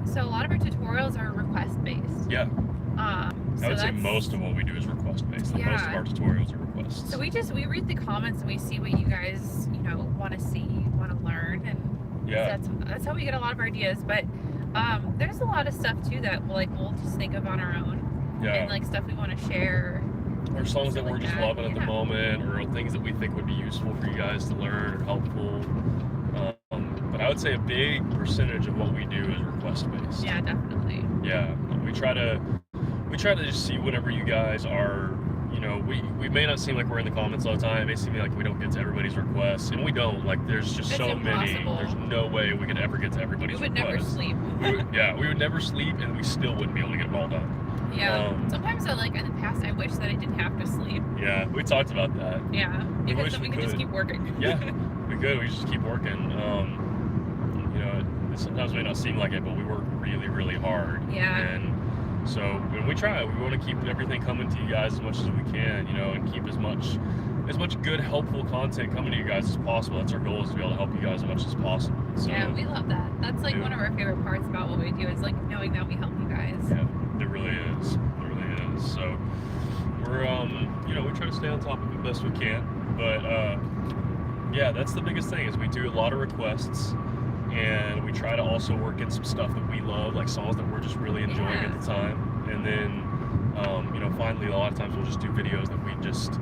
So a lot of our tutorials are request based. Yeah. I I would say most of what we do is request based. Yeah. Most of our tutorials are requests. So we read the comments and we see what you guys want to see, want to learn, and Yeah. that's how we get a lot of our ideas. But there's a lot of stuff too that we'll just think of on our own, Yeah. and like stuff we want to share. Or songs that stuff we're like just that. loving at the Yeah. moment, or things that we think would be useful for you guys to learn or helpful. But I would say a big percentage of what we do is request based. Yeah, definitely. Yeah. We try to just see whatever you guys are. We may not seem like we're in the comments all the time. It may seem like we don't get to everybody's requests, and we don't. Like, there's just It's so many. impossible. There's no way we could ever get to We everybody's would never requests. sleep. We would never sleep, and we still wouldn't be able to get them all done. Yeah. Sometimes in the past I wish that I didn't have to sleep. Yeah, we talked about that. Yeah. Because wish then we we could just could. keep working. Yeah, we could. We just keep working. It sometimes may not seem like it, but we work really, really hard. Yeah. And so when we try, we want to keep everything coming to you guys as much as we can, and keep as much good, helpful content coming to you guys as possible. That's our goal, is to be able to help you guys as much as possible. So, Yeah, we love that. That's Yeah. one of our favorite parts about what we do, is knowing that we help you guys. Yeah, it really is. It really is. So we're we try to stay on top of it best we can. But yeah, that's the biggest thing, is we do a lot of requests, and we try to also work in some stuff that we love, like songs that we're just really enjoying Yeah. at the time. And then finally, a lot of times we'll just do videos that we just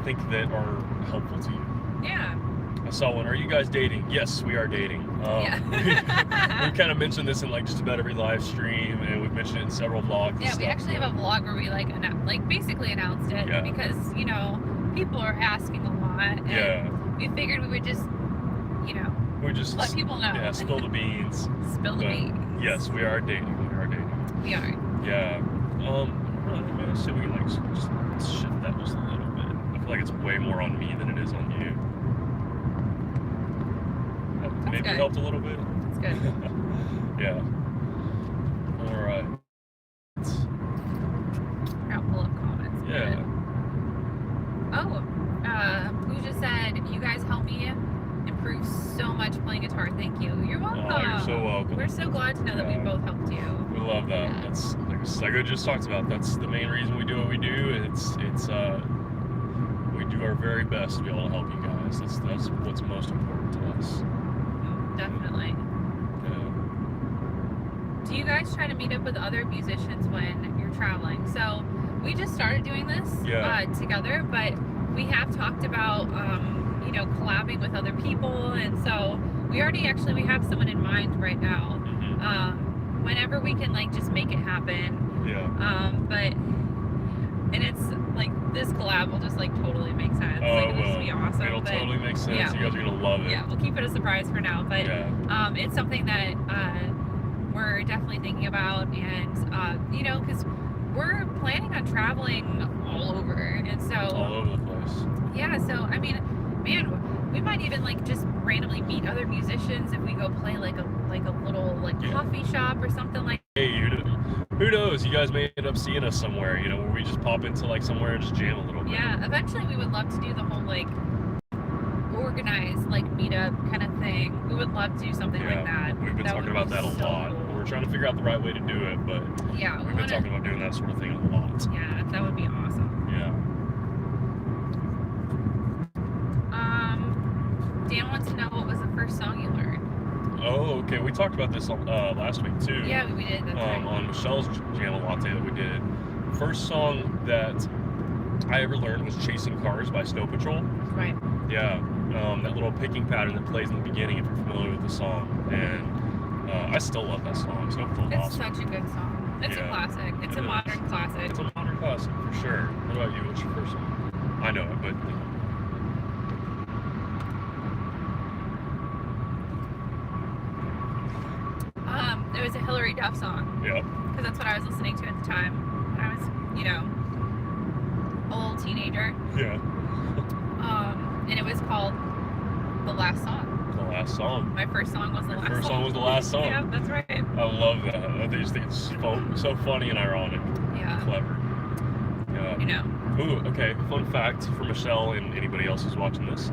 think that are helpful to you. Yeah. I saw one. Are you guys dating? Yes, we are dating. Yeah. we kind of mentioned this in just about every live stream, and we've mentioned it in several vlogs. and Yeah, we stuff, actually but- have a vlog where we basically announced it, Yeah. because people are asking a lot, and Yeah, we figured we would just we just let people know. Yeah, spill the beans. Spill the But beans. yes, we are dating. We are dating. We are. Yeah. Maybe I see we can just shift that just a little bit. I feel like it's way more on me than it is on you. That maybe good. helped a little bit. It's good. Yeah. All right. I'll pull up comments. Yeah. Oh, Pooja said, you guys help me improve so much playing guitar. Thank you. You're welcome. Oh, you're so welcome. We're so glad to know that we Yeah. both helped you. We love that. Yeah. That's like I just talked about. That's the main reason we do what we do. It's we do our very best to be able to help you guys. That's what's most important to us. Definitely. Yeah. Do you guys try to meet up with other musicians when you're traveling? So we just started doing this together, but we have talked about collabing with other people, and so we have someone in mind right now. Whenever we can just make it happen. Yeah. And it's this collab will just totally make sense. It'll just be awesome. It'll but, totally make sense. yeah. You guys are gonna love it. Yeah, we'll keep it a surprise for now, but Yeah. it's something that we're definitely thinking about, and because we're planning on traveling all over, and so All over the place. yeah. So I mean, man, we might even just randomly meet other musicians if we go play a little coffee shop or something like. Hey, who knows? You guys may end up seeing us somewhere. Where we just pop into somewhere and just jam a little bit. Yeah, eventually we would love to do the whole organized meetup kind of thing. We would love to do something like that. We've been That talking would about be that a so lot. cool. We're trying to figure out the right way to do it, but Yeah, we've been talking about doing that sort of thing a lot. Yeah, that would be awesome. Yeah. Dan wants to know what was the first song you learned. Oh, okay. We talked about this last week too. Yeah, we did. That's right. On Michelle's Jamalatte that we did. First song that I ever learned was "Chasing Cars" by Snow Patrol. Right. Yeah, that little picking pattern that plays in the beginning, if you're familiar with the song, and I still love that song. Snow Patrol's It's awesome. such a good song. It's a classic. It's a modern classic. It's a modern classic for sure. What about you? What's your first song? I know it, but it was a Hillary Duff song. yeah. Because that's what I was listening to at the time. I was, a little teenager. Yeah. And it was called The Last Song. The last song. My first song was The Last Song. First song was the last song. Yeah, that's right. I love that. I just think it's so funny and ironic. Yeah. Clever. Yeah. Ooh, okay. Fun fact for Michelle and anybody else who's watching this.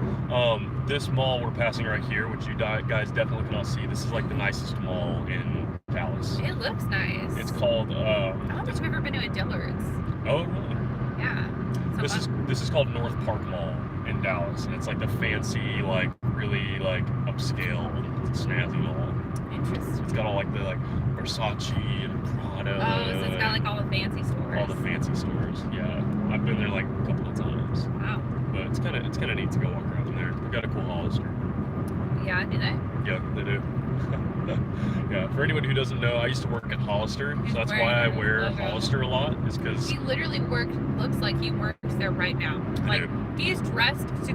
This mall we're passing right here, which you guys definitely cannot see. This is like the nicest mall in Dallas. It looks nice. It's called. I don't think I've ever been to a Dillard's. Oh, really? Yeah. This is called North Park Mall in Dallas, and it's like the fancy, like really like upscale, snazzy mall. Interesting. It's got all like the Versace and Prada. Oh, so it's got like all the fancy stores. All the fancy stores. Yeah, I've been there like a couple of times. Wow. But it's kind of neat to go walk around in there. They've got a cool Hollister. Yeah, do they? Yeah, they do. Yeah, for anybody who doesn't know, I used to work at Hollister, so that's why I wear Hollister a lot. Is because he literally looks like he works there right now. Like he's dressed to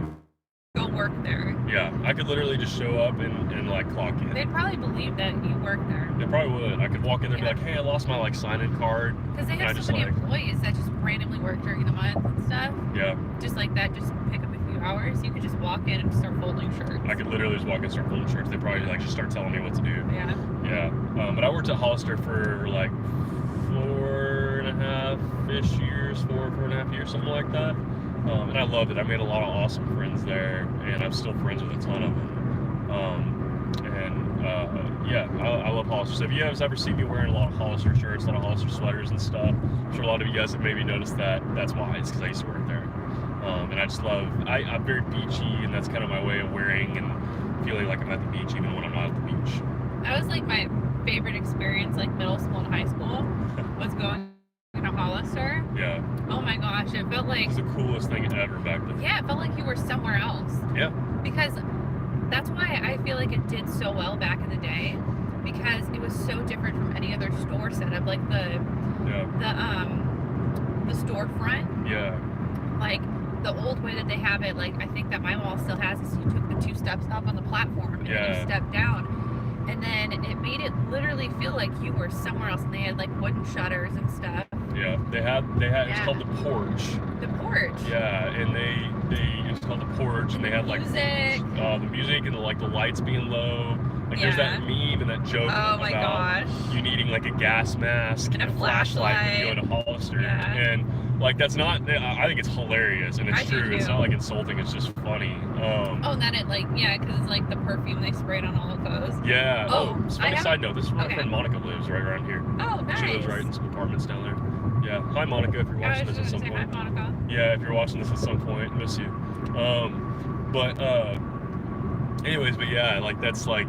go work there. Yeah, I could literally just show up and like clock in. They'd probably believe that you work there. They probably would. I could walk in there and be like, hey, I lost my like sign-in card. Because they have so many employees that just randomly work during the month and stuff. Yeah. Just like that, just pick up a few hours. You could just walk in and start folding shirts. I could literally just walk in and start folding shirts. They probably like just start telling me what to do. Yeah. Yeah. But I worked at Hollister for like 4.5-ish years, 4.5 years, something like that. And I loved it. I made a lot of awesome friends there, and I'm still friends with a ton of them. Yeah, I love Hollister. So if you guys ever see me wearing a lot of Hollister shirts, a lot of Hollister sweaters and stuff, I'm sure a lot of you guys have maybe noticed that. That's why. It's because I used to work there. And I just love, I'm very beachy, and that's kind of my way of wearing and feeling like I'm at the beach even when I'm not at the beach. That was like my favorite experience, like middle school and high school, was going to Hollister. Yeah. Oh my gosh, it felt like... It was the coolest thing ever back then. Yeah, it felt like you were somewhere else. Yeah. Because that's why I feel like it did so well back in the day, because it was so different from any other store setup. Like the storefront. Yeah. Like the old way that they have it, like I think that my mall still has, is you took the 2 steps up on the platform and then you stepped down, and then it made it literally feel like you were somewhere else. And they had like wooden shutters and stuff. Yeah, they had. It's called the porch. The porch. Yeah, and it's called the porch, and they had like music. The music and like the lights being low. Like there's that meme and that joke about you needing like a gas mask and a flashlight when you go to Hollister. Yeah. And like that's not. I think it's hilarious and it's true. It's not like insulting. It's just funny. And then it because it's like the perfume they sprayed on all of those. Yeah. Funny side note. This is where my friend Monica lives, right around here. Oh, nice. She lives right in some apartments down there. Yeah. Hi, Monica, if you're watching this at some point. Hi, Monica. Yeah, if you're watching this at some point, miss you. Anyways, but yeah, like that's like,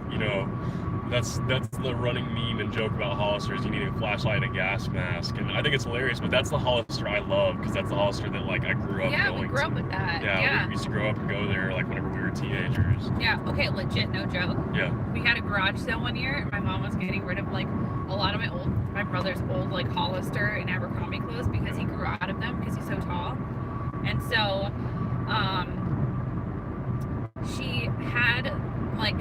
that's the running meme and joke about Hollister is you need a flashlight and a gas mask, and I think it's hilarious. But that's the Hollister I love, because that's the Hollister that like I grew up going to. Yeah, we grew up with that. Yeah, we used to grow up and go there like whenever we were teenagers. Yeah. Okay. Legit, no joke. Yeah. We had a garage sale one year. My mom was getting rid of like a lot of my brother's old like Hollister and Abercrombie clothes because he grew out of them because he's so tall, and so she had like,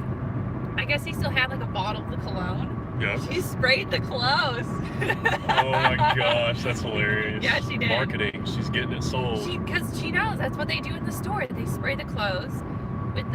I guess he still had like a bottle of the cologne. Yeah. She sprayed the clothes. Oh my gosh, that's hilarious. Yeah, she did. Marketing. She's getting it sold. Because she knows that's what they do in the store. They spray the clothes with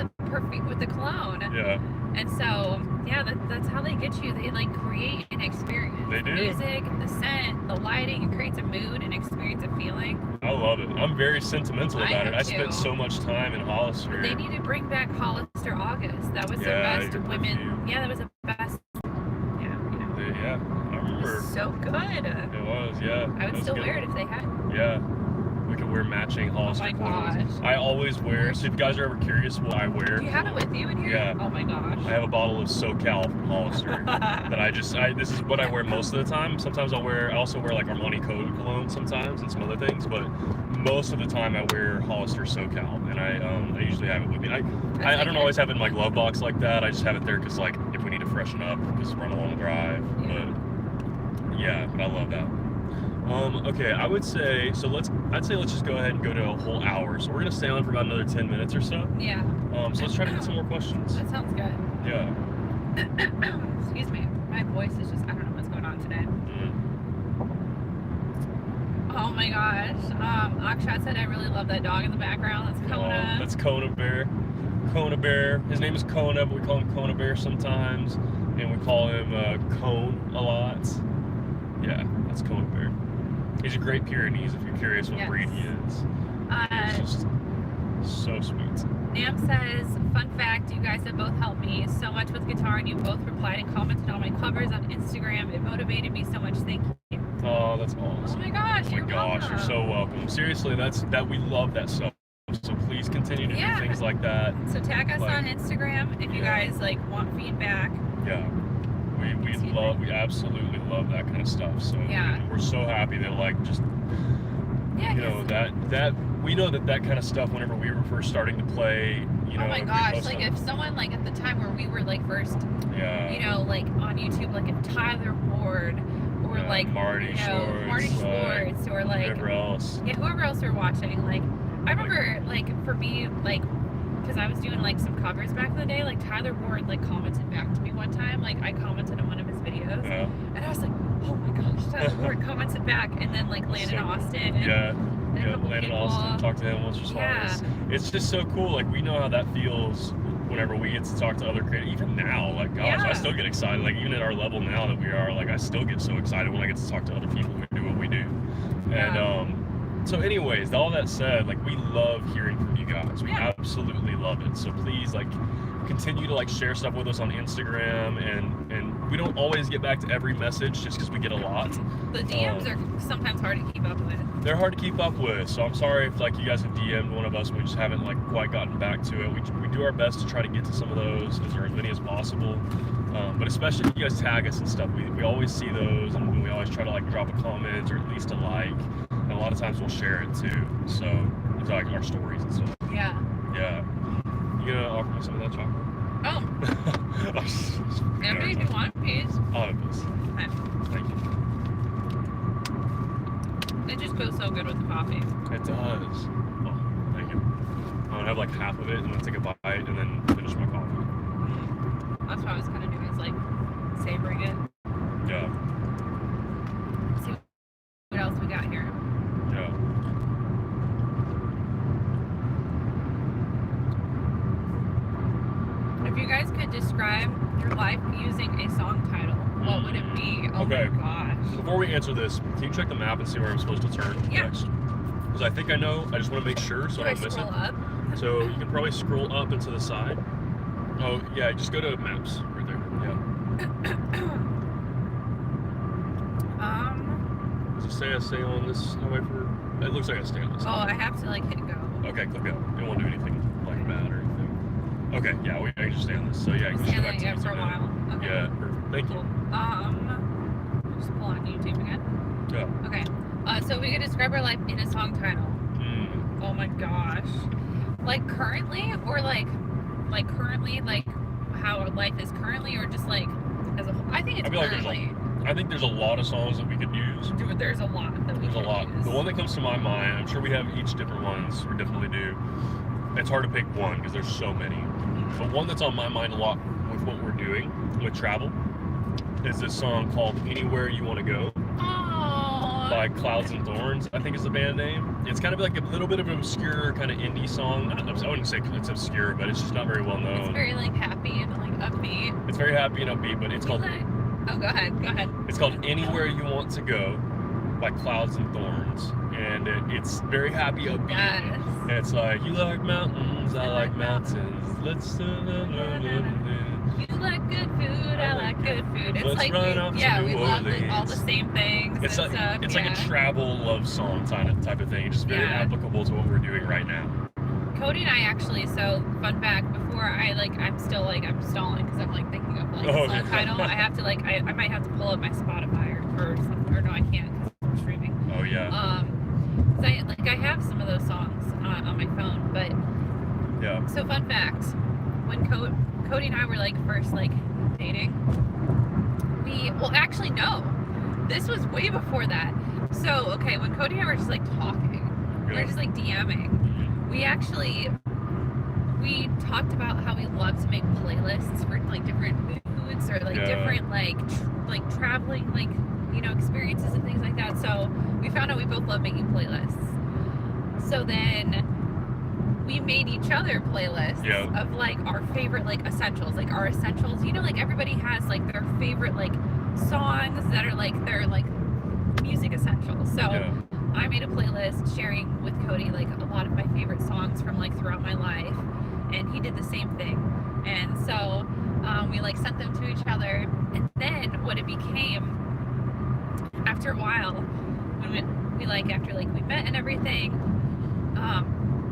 the cologne. Yeah. And so, yeah, that's how they get you. They like create an experience. They do. The music, the scent, the lighting, it creates a mood, an experience, a feeling. I love it. I'm very sentimental about it. I too. spent so much time in Hollister. But they need to bring back Hollister August. That was the best women. Yeah, that was the best. Yeah, I remember. It was so good. It was, yeah. I would still wear it if they had. Yeah. We could wear matching Hollister my clothes. gosh. I always wear. So if you guys are ever curious what I wear, Do you have it with you in here? Yeah. Oh my gosh. I have a bottle of SoCal from Hollister that this is what I wear most of the time. Sometimes I also wear like Armani cologne sometimes and some other things, but most of the time I wear Hollister SoCal, and I usually have it with me. I don't always have it in my glove box like that. I just have it there because like if we need to freshen up because we're on a long drive. But I love that. Okay, I'd say let's just go ahead and go to a whole hour. So we're gonna stay on for about another 10 minutes or so. Yeah. So let's try to get some more questions. That sounds good. Yeah. Excuse me. My voice is just, I don't know what's going on today. Oh my gosh. Akshat said I really love that dog in the background. That's Kona. That's Kona Bear. Kona Bear. His name is Kona, but we call him Kona Bear sometimes. And we call him Cone a lot. Yeah, that's Kona Bear. He's a Great Pyrenees if you're curious what breed he is. He's just so sweet. Nam says, fun fact, you guys have both helped me so much with guitar, and you both replied and commented on my covers on Instagram. It motivated me so much. Thank you. Oh, that's awesome. Oh my gosh, you're so welcome. Seriously, we love that stuff. So please continue to do things like that. So tag us on Instagram if you guys like want feedback. Yeah. We absolutely love that kind of stuff. So we're so happy that like just that we know that kind of stuff whenever we were first starting to play, oh my gosh, like if someone like at the time where we were like first like on YouTube, like if Tyler Ward or like Marty Schwartz or like whoever else. Yeah, whoever else we're watching. Like I remember like for me, like because I was doing like some covers back in the day, like Tyler Ward like commented back to me one time, like I commented on one of his videos, and I was like, oh my gosh, Tyler Ward commented back, and then like Landon Austin, and Landon Austin, talked to him once or twice. It's just so cool. Like we know how that feels whenever we get to talk to other creators. Even now, like gosh, I still get excited. Like even at our level now that we are, like I still get so excited when I get to talk to other people who do what we do, and so anyways, all that said, like we love hearing from you guys. We absolutely love it. So please like continue to like share stuff with us on Instagram, and we don't always get back to every message just because we get a lot. The DMs are sometimes hard to keep up with. They're hard to keep up with, so I'm sorry if like you guys have DM'd one of us and we just haven't like quite gotten back to it. We do our best to try to get to some of those or as many as possible. But especially if you guys tag us and stuff, we always see those, and we always try to like drop a comment or at least a like. And a lot of times we'll share it too. So it's like our stories and stuff. Yeah. You gonna offer me some of that chocolate? Oh. If you want a piece. I'll have a piece. Okay. Thank you. It just goes so good with the coffee. It does. Oh, thank you. I'm gonna have like half of it and then take a bite and then finish my coffee. That's what I was kind of doing, is like savoring it. Yeah. Let's see what else we got here. Yeah. If you guys could describe your life using a song title, what would it be? Oh my gosh. Before we answer this, can you check the map and see where I'm supposed to turn next? Because I think I know. I just want to make sure so I don't miss it. Up? So you can probably scroll up and to the side. Oh yeah, just go to maps right there. Yeah. Does it say I stay on this highway for? It looks like I stay on this. Oh, I have to like hit go. Okay, click go. You don't want to do anything like bad or anything. Okay, yeah, I can just stay on this. So yeah, you can just go back to for a while. Okay. Yeah, perfect. Thank you. Just pull on YouTube again. Yeah. Okay. So we could describe our life in a song title. Oh my gosh. Like currently, or like currently, like how our life is currently, or just like as a whole. I think it's currently. I think there's a lot of songs that we could use. Dude, there's a lot that we could use. There's a lot. The one that comes to my mind, I'm sure we have each different ones. We definitely do. It's hard to pick one because there's so many. But one that's on my mind a lot with what we're doing with travel is this song called Anywhere You Want to Go. By Clouds and Thorns, I think is the band name. It's kind of like a little bit of an obscure kind of indie song. I wouldn't say it's obscure, but it's just not very well known. It's very like happy and like upbeat. It's very happy and upbeat, but it's called... Oh, go ahead. It's called Anywhere You Want to Go by Clouds and Thorns. and it's very happy, upbeat. Yes. And it's like, you like mountains, I like mountains. Let's You like good food, I like good food. It's Let's like run off to we New love like, all the Orleans. same things. It's and like stuff. it's like a travel love song type of thing. It's just very Yeah. applicable to what we're doing right now. Cody and I actually, so fun fact, before I'm stalling because I'm like thinking of like Oh, a song okay. title. I have to I might have to pull up my Spotify or something, or no, I can't because I'm streaming. Oh yeah. 'Cause I have some of those songs on my phone, but Yeah. so fun fact, when Cody and I were like first like dating, actually no, this was way before that. So okay, when Cody and I were just like talking, we were just like DMing. We talked about how we love to make playlists for like different moods or like different like traveling like experiences and things like that. So we found out we both love making playlists. So then we made each other playlists of like our favorite like essentials, like our essentials. Like everybody has like their favorite like songs that are like their like music essentials. So I made a playlist sharing with Cody like a lot of my favorite songs from like throughout my life, and he did the same thing. And so we like sent them to each other, and then what it became after a while, when we after we met and everything,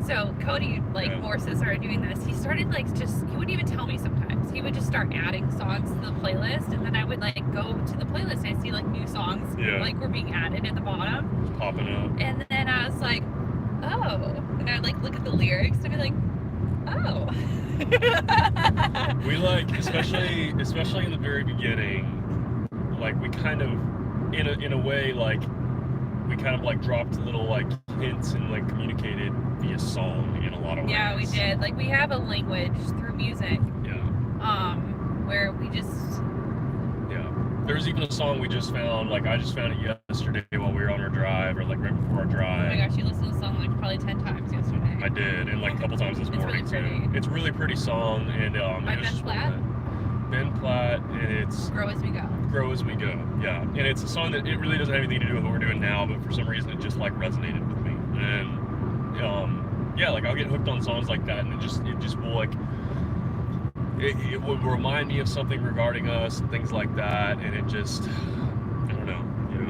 so Cody more so started doing this. He started he wouldn't even tell me sometimes. He would just start adding songs to the playlist, and then I would go to the playlist and I see new songs were being added at the bottom. Just popping up. And then I was like, oh. And I would look at the lyrics and be like, oh. We especially in the very beginning, we kind of in a way we kind of dropped little hints and communicated via song in a lot of ways. Yeah, we did. We have a language through music. Yeah. Where we just. Yeah. There's even a song we just found. I just found it yesterday while we were on our drive, or right before our drive. Oh my gosh, you listened to the song probably 10 times yesterday. I did, and a couple times this morning too. It's a really pretty song, and by Ben Platt. Ben Platt, and it's Grow As We Go. Grow As We Go, yeah. And it's a song that it really doesn't have anything to do with what we're doing now, but for some reason it just resonated with me. And I'll get hooked on songs like that, and it just will it would remind me of something regarding us and things like that, and it just, I don't know,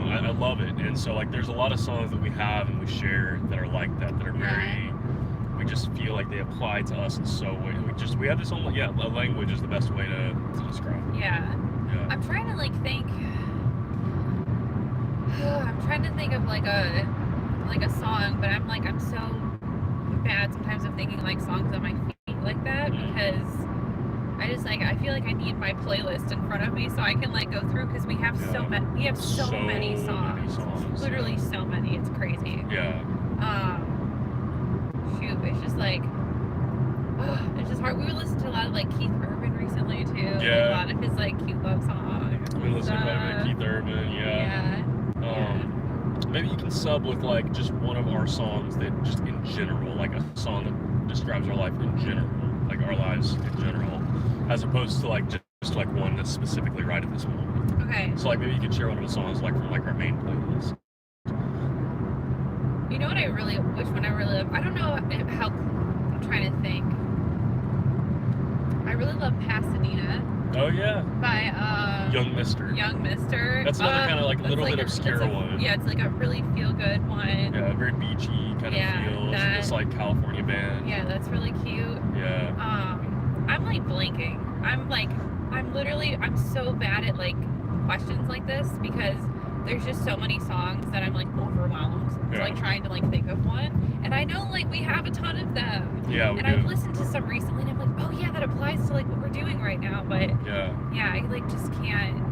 I love it. And so there's a lot of songs that we have and we share that are like that are very, we just feel like they apply to us in so way. We have this whole, language is the best way to describe it. Yeah. I'm trying to think. I'm trying to think of a song, but I'm so bad sometimes of thinking songs on my feet like that, because I just I feel like I need my playlist in front of me so I can go through, because we have so many. We have so many songs. Literally so many. It's crazy. Yeah. Shoot, it's just it's just hard. We were listening to a lot of Keith Urban recently too. Yeah. A lot of his cute love songs. We listen to quite a bit of Keith Urban. Yeah. Maybe you can sub with just one of our songs that just in general, a song that describes our life in general, our lives in general, as opposed to just one that's specifically right at this moment. Okay. So maybe you could share one of the songs from our main playlist. You know which one I really love? I don't know how, I'm trying to think. I really love Pasadena. Oh yeah. By Young Mister. Young Mister. That's another kind of little bit obscure one. Yeah, it's a really feel good one. Yeah, very beachy kind of feels. This California band. Yeah, that's really cute. Yeah. I'm blanking. I'm so bad at questions like this, because there's just so many songs that I'm overwhelmed. Yeah. So trying to think of one. And I know we have a ton of them. Yeah, we and do. I've listened to some recently and I'm oh yeah, that applies to what we're doing right now. But yeah, I just can't,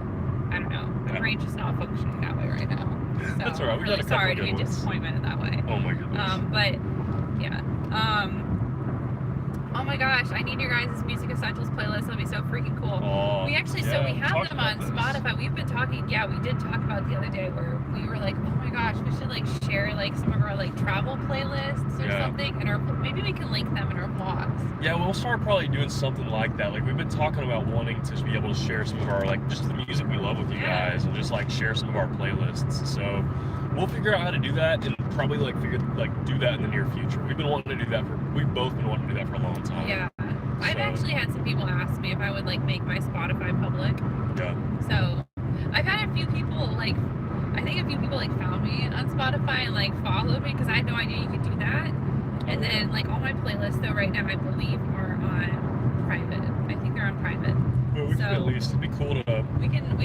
I don't know. My brain's just not functioning that way right now. So that's alright. I'm really sorry to be a disappointment in that way. Oh my goodness. But yeah. Oh my gosh, I need your guys' music essentials playlist. That'd be so freaking cool. Oh, we actually, so we have them on Spotify. We've been talking, we did talk about it the other day where we were oh my gosh, we should share some of our travel playlists or something, and maybe we can link them in our vlogs. Yeah, we'll start probably doing something like that. We've been talking about wanting to be able to share some of our just the music we love with you guys, and just share some of our playlists. So we'll figure out how to do that, and probably do that in the near future. We've both been wanting to do that for a long time. Yeah. I've actually had some people ask me if I would like make my Spotify public. Yeah. So I've had a few people like, I think a few people like found me on Spotify and like followed me because I had no idea you could do that. And then like all my playlists though right now I believe are on private. I think they're on private. Well, we can at least, it'd be cool to,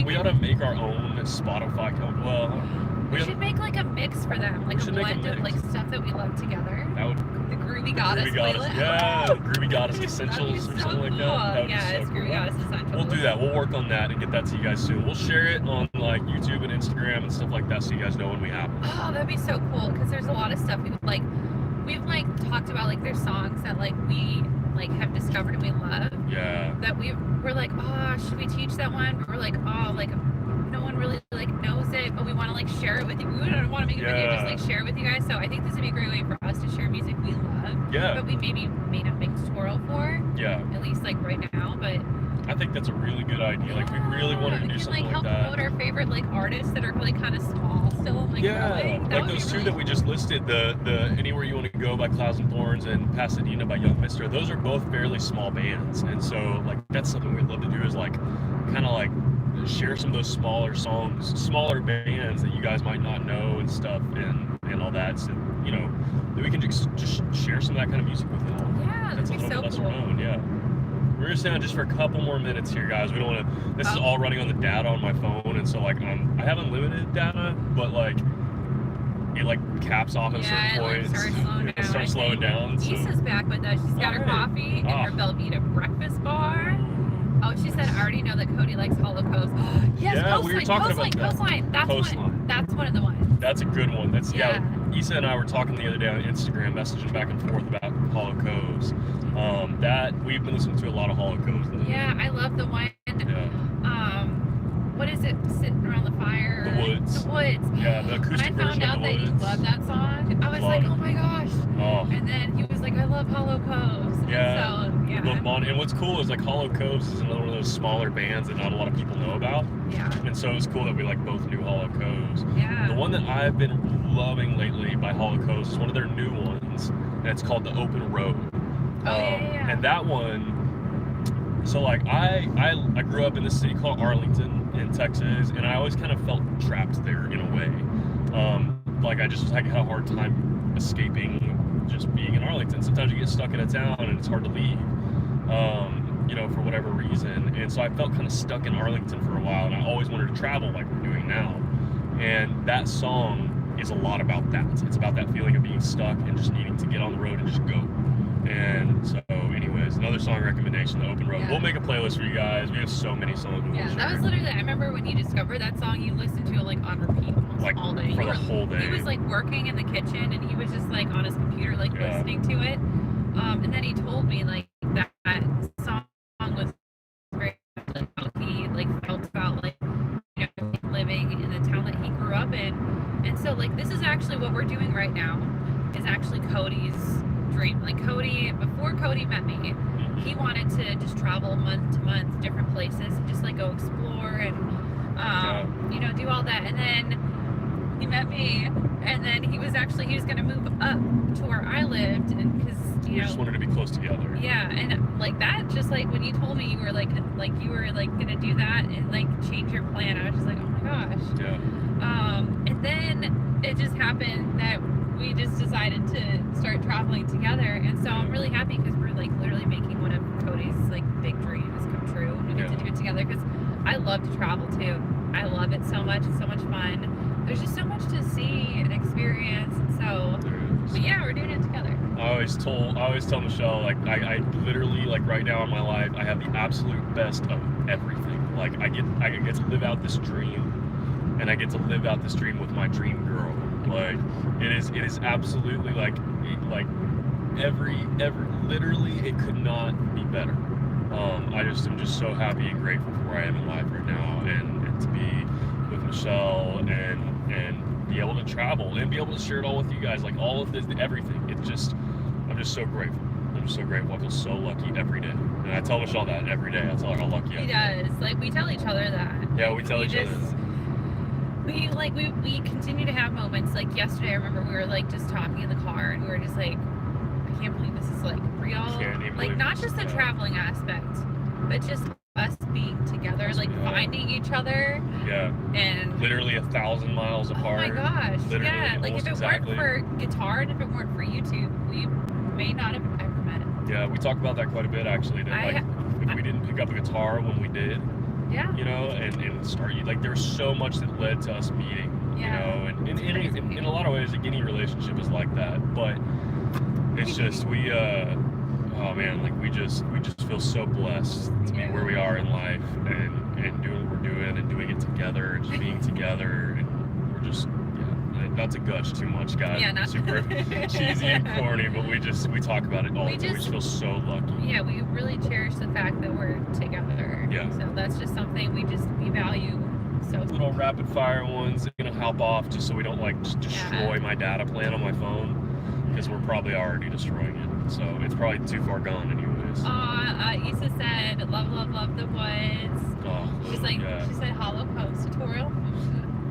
we ought to make our own Spotify account. Well, we should make like a mix for them, like a blend of like stuff that we love together. That would, the Groovy Goddess playlist. Yeah, the Groovy Goddess Essentials or something like that. Yeah, it's Groovy Goddess Essentials. We'll do that. We'll work on that and get that to you guys soon. We'll share it on like YouTube and Instagram and stuff like that so you guys know when we have it. Oh, that'd be so cool because there's a lot of stuff we've like talked about, like there's songs that like we like have discovered and we love. Yeah. That we're like, oh, should we teach that one? But we're like, oh, like no one really like knows it, but we want to like share it with you. We don't want to make a video, just like share it with you guys. So I think this would be a great way for us to share music we love. Yeah. But we maybe may not make a tutorial for. Yeah. At least like right now, but. I think that's a really good idea. Like we really want to do something like that. We can like help promote our favorite like artists that are really kind of small still. Like growing. Like those two that we just listed, the Anywhere You Want to Go by Clouds and Thorns and Pasadena by Young Mister. Those are both fairly small bands, and so like that's something we'd love to do is like kind of like share some of those smaller songs, smaller bands that you guys might not know and stuff, and all that. So you know, that we can just share some of that kind of music with them. Yeah, that's a little bit lesser known. Yeah. We're just down just for a couple more minutes here, guys. We don't want to. This is all running on the data on my phone, and so like I have unlimited data, but like it like caps off at certain points. It starts slowing down. So. Issa's back with us. She's got her coffee and her Velveeta breakfast bar. Oh, she said, I already know that Cody likes Hollow Coast. Yes, yeah, Coastline, we were talking about that. Coastline. That's one of the ones. That's a good one. That's Issa and I were talking the other day on Instagram, messaging back and forth about Hollow Coves. That we've been listening to a lot of Hollow Coves. Yeah, I love the one. Yeah. What is it? Sitting around the fire. The Woods. The Woods. Yeah, the acoustic version of The Woods. When I found out that you loved that song, I was like, oh my gosh. Oh. And then he was like, I love Hollow Coves. Yeah. And so, yeah. And what's cool is like Hollow Coves is another one of those smaller bands that not a lot of people know about. Yeah. And so it's cool that we like both knew Hollow Coves. Yeah. The one that I've been loving lately by Hollow Coves is one of their new ones, and it's called The Open Road. And that one, so like I grew up in this city called Arlington in Texas, and I always kind of felt trapped there in a way. Like I just had a hard time escaping just being in Arlington. Sometimes you get stuck in a town and it's hard to leave, you know, for whatever reason. And so I felt kind of stuck in Arlington for a while, and I always wanted to travel like we're doing now. And that song is a lot about that. It's about that feeling of being stuck and just needing to get on the road and just go. And so anyways, another song recommendation, The Open Road. We'll make a playlist for you guys. We have so many songs. Yeah, that was literally, I remember when you discovered that song, you listened to it like on repeat like all day. For the whole day. He was like working in the kitchen and he was just like on his computer like listening to it. And then he told me like that song was very like how he like felt about like, you know, living in the town that he grew up in. And so like this is actually what we're doing right now is actually Cody's dream. Like Cody, before Cody met me, he wanted to just travel month to month, different places, and just like go explore and you know, do all that. And then he met me, and then he was gonna move up to where I lived, and because you know, just wanted to be close together. Yeah, and like that, just like when you told me you were like you were like gonna do that and like change your plan, I was just like, oh my gosh. Yeah. And then it just happened that we just decided to start traveling together, and so I'm really happy because we're like literally making one of Cody's like big dreams come true. We get to do it together because I love to travel too. I love it so much. It's so much fun. There's just so much to see and experience, and so but yeah, we're doing it together. I always tell Michelle, like I literally like right now in my life I have the absolute best of everything. Like I get to live out this dream, and I get to live out this dream with my dream girl. Like it is absolutely like every literally it could not be better. I just am just so happy and grateful for where I am in life right now, and to be with Michelle and be able to travel and be able to share it all with you guys, like all of this, everything. It's just I'm just so grateful. I'm just so grateful. I feel so lucky every day, and I tell Michelle that every day. I tell her how lucky I am. He does. Like we tell each other that. Yeah, we tell each other that. we continue to have moments. Like yesterday, I remember we were like just talking in the car, and we were just like, I can't believe this is like real. Like not just the traveling aspect, but just us being together, like finding each other. Yeah. And literally 1,000 miles apart. Oh my gosh. Literally, yeah. Like if it exactly. weren't for guitar and if it weren't for YouTube, we may not have ever met. Yeah, we talk about that quite a bit actually. That if we didn't pick up a guitar when we did. Yeah. You know, and start, like there's so much that led to us meeting. Yeah. You know, and in a lot of ways, like any relationship is like that. But it's just oh man, like we just feel so blessed to be where we are in life and doing what we're doing and doing it together and just being together, and we're just not to gush too much, guys. Yeah, not super cheesy and corny, but we talk about it all the time. We just feel so lucky. Yeah, we really cherish the fact that we're together. Yeah. So that's just something we value so. Little rapid fire ones, hop off just so we don't like just destroy my data plan on my phone, because we're probably already destroying it. So it's probably too far gone anyways. Issa said, love the woods. Oh, she said Holocaust tutorial.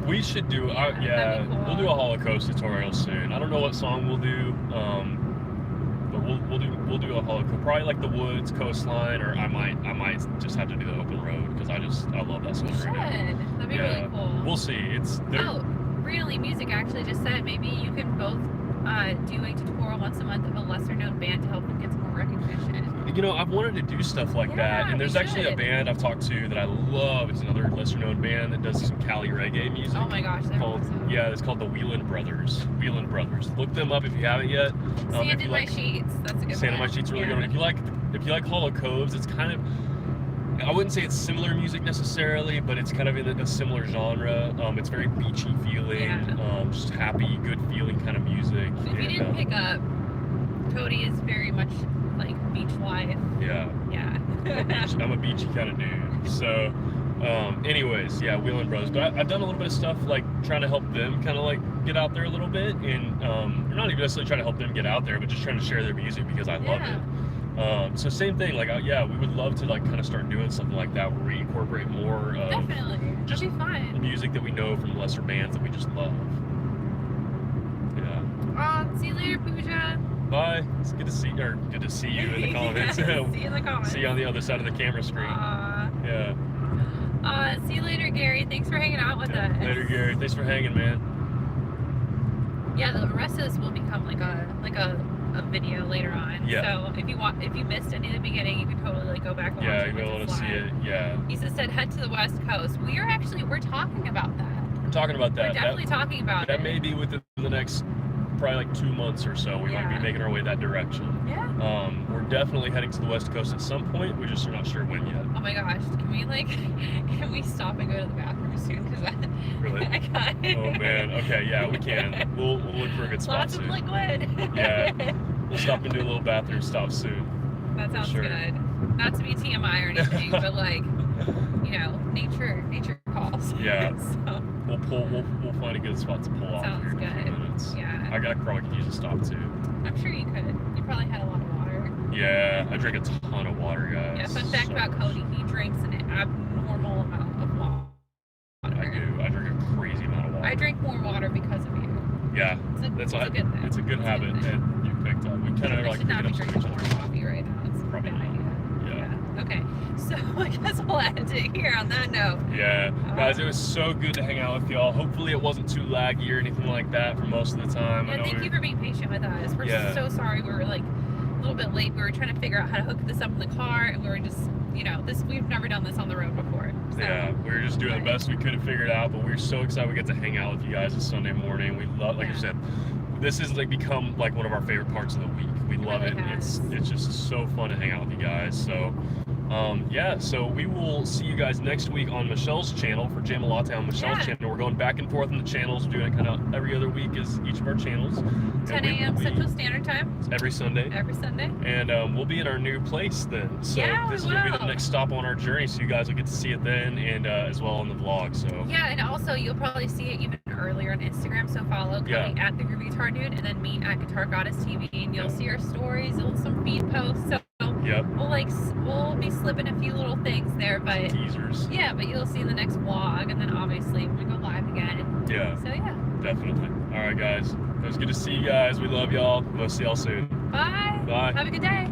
We should do, cool. We'll do a Holocaust tutorial soon. I don't know what song we'll do, but we'll do a Holocaust, probably like the woods, coastline, or I might just have to do the open road, because I love that song right now. That'd be really cool. We'll see. Really Music actually just said maybe you can both do a tutorial once a month of a lesser known band to help them get some more recognition. I've wanted to do stuff like that, and there's actually a band I've talked to that I love. It's another lesser known band that does some Cali reggae music. Oh my gosh, they're awesome. Yeah, it's called the Whelan Brothers. Look them up if you haven't yet. Sand in My Sheets, that's a good Sand in My Sheets, really good one. If you like Hollow Coves, it's kind of, I wouldn't say it's similar music necessarily, but it's kind of in a similar genre. It's very beachy feeling, just happy, good feeling kind of music. If you didn't pick up, Cody is very much like beach life. Yeah. I'm a beachy kind of dude. So, anyways, Whelan Brothers. But I've done a little bit of stuff like trying to help them kind of like get out there a little bit, and not even necessarily trying to help them get out there, but just trying to share their music because I love it. So same thing, like we would love to like kind of start doing something like that where we incorporate more definitely just that'd be fun. Music that we know from lesser bands that we just love. See you later, Pooja. Bye. It's good to see you in the comments. See you in the comments. See you on the other side of the camera screen. See you later, Gary. Thanks for hanging out with us. Later, Gary. Thanks for hanging, man. Yeah, the rest of this will become like a video later on. Yeah. So if you missed any of the beginning, you can totally like go back and watch it. You'll be able to see it. Yeah. Issa said head to the West Coast. We're talking about that. We're talking about that. We're definitely talking about it. That may be within the next probably like 2 months or so. We might be making our way that direction. Yeah. We're definitely heading to the West Coast at some point. We just are not sure when yet. Oh my gosh, can we stop and go to the bathroom soon? Because really? I got Oh man. Okay. Yeah, we can. We'll look for a good spot soon. Lots of liquid. Yeah. We'll stop and do a little bathroom stop soon. That sounds good. Not to be TMI or anything, but like, nature calls. Yeah. So. We'll find a good spot to pull off. Sounds here in a few good. minutes. Yeah. I probably could use a stop too. I'm sure you could. You probably had a lot of water. Yeah, I drink a ton of water, guys. Yeah, fun fact about Cody, he drinks an abnormal amount of water. I do. I drink a crazy amount of water. I drink more water because of you. Yeah, it's a good thing. It's a good habit that you picked up. We kind of like should not be picking up drinking more coffee right now. It's probably a bad not. idea. Yeah. Okay, so I guess we'll end it here on that note. Yeah, guys, it was so good to hang out with y'all. Hopefully it wasn't too laggy or anything like that for most of the time. Yeah, thank you for being patient with us. We're so sorry we were like a little bit late. We were trying to figure out how to hook this up in the car, and we were just, we've never done this on the road before. So. Yeah, we were just doing the best we could to figure it out, but we were so excited we get to hang out with you guys this Sunday morning. We love, like I said, this has like become like one of our favorite parts of the week. We love it. It's just so fun to hang out with you guys. So so we will see you guys next week on Michelle's channel for Jamalatte on Michelle's channel. We're going back and forth on the channels. We're doing it kind of every other week as each of our channels. 10 a.m. Central Standard Time. Every Sunday. Every Sunday. And we'll be at our new place then. So this is going to be the next stop on our journey. So you guys will get to see it then, and as well on the vlog. So yeah, and also you'll probably see it even earlier on Instagram. So follow Cody at the Groovy Guitar Dude, and then me at Guitar Goddess TV, and you'll see our stories, some feed posts. So Yep. We'll be slipping a few little things there, but Teasers. yeah, but you'll see in the next vlog, and then obviously we go live again. Yeah. So yeah. Definitely. All right, guys. It was good to see you guys. We love y'all. We'll see y'all soon. Bye. Bye. Have a good day.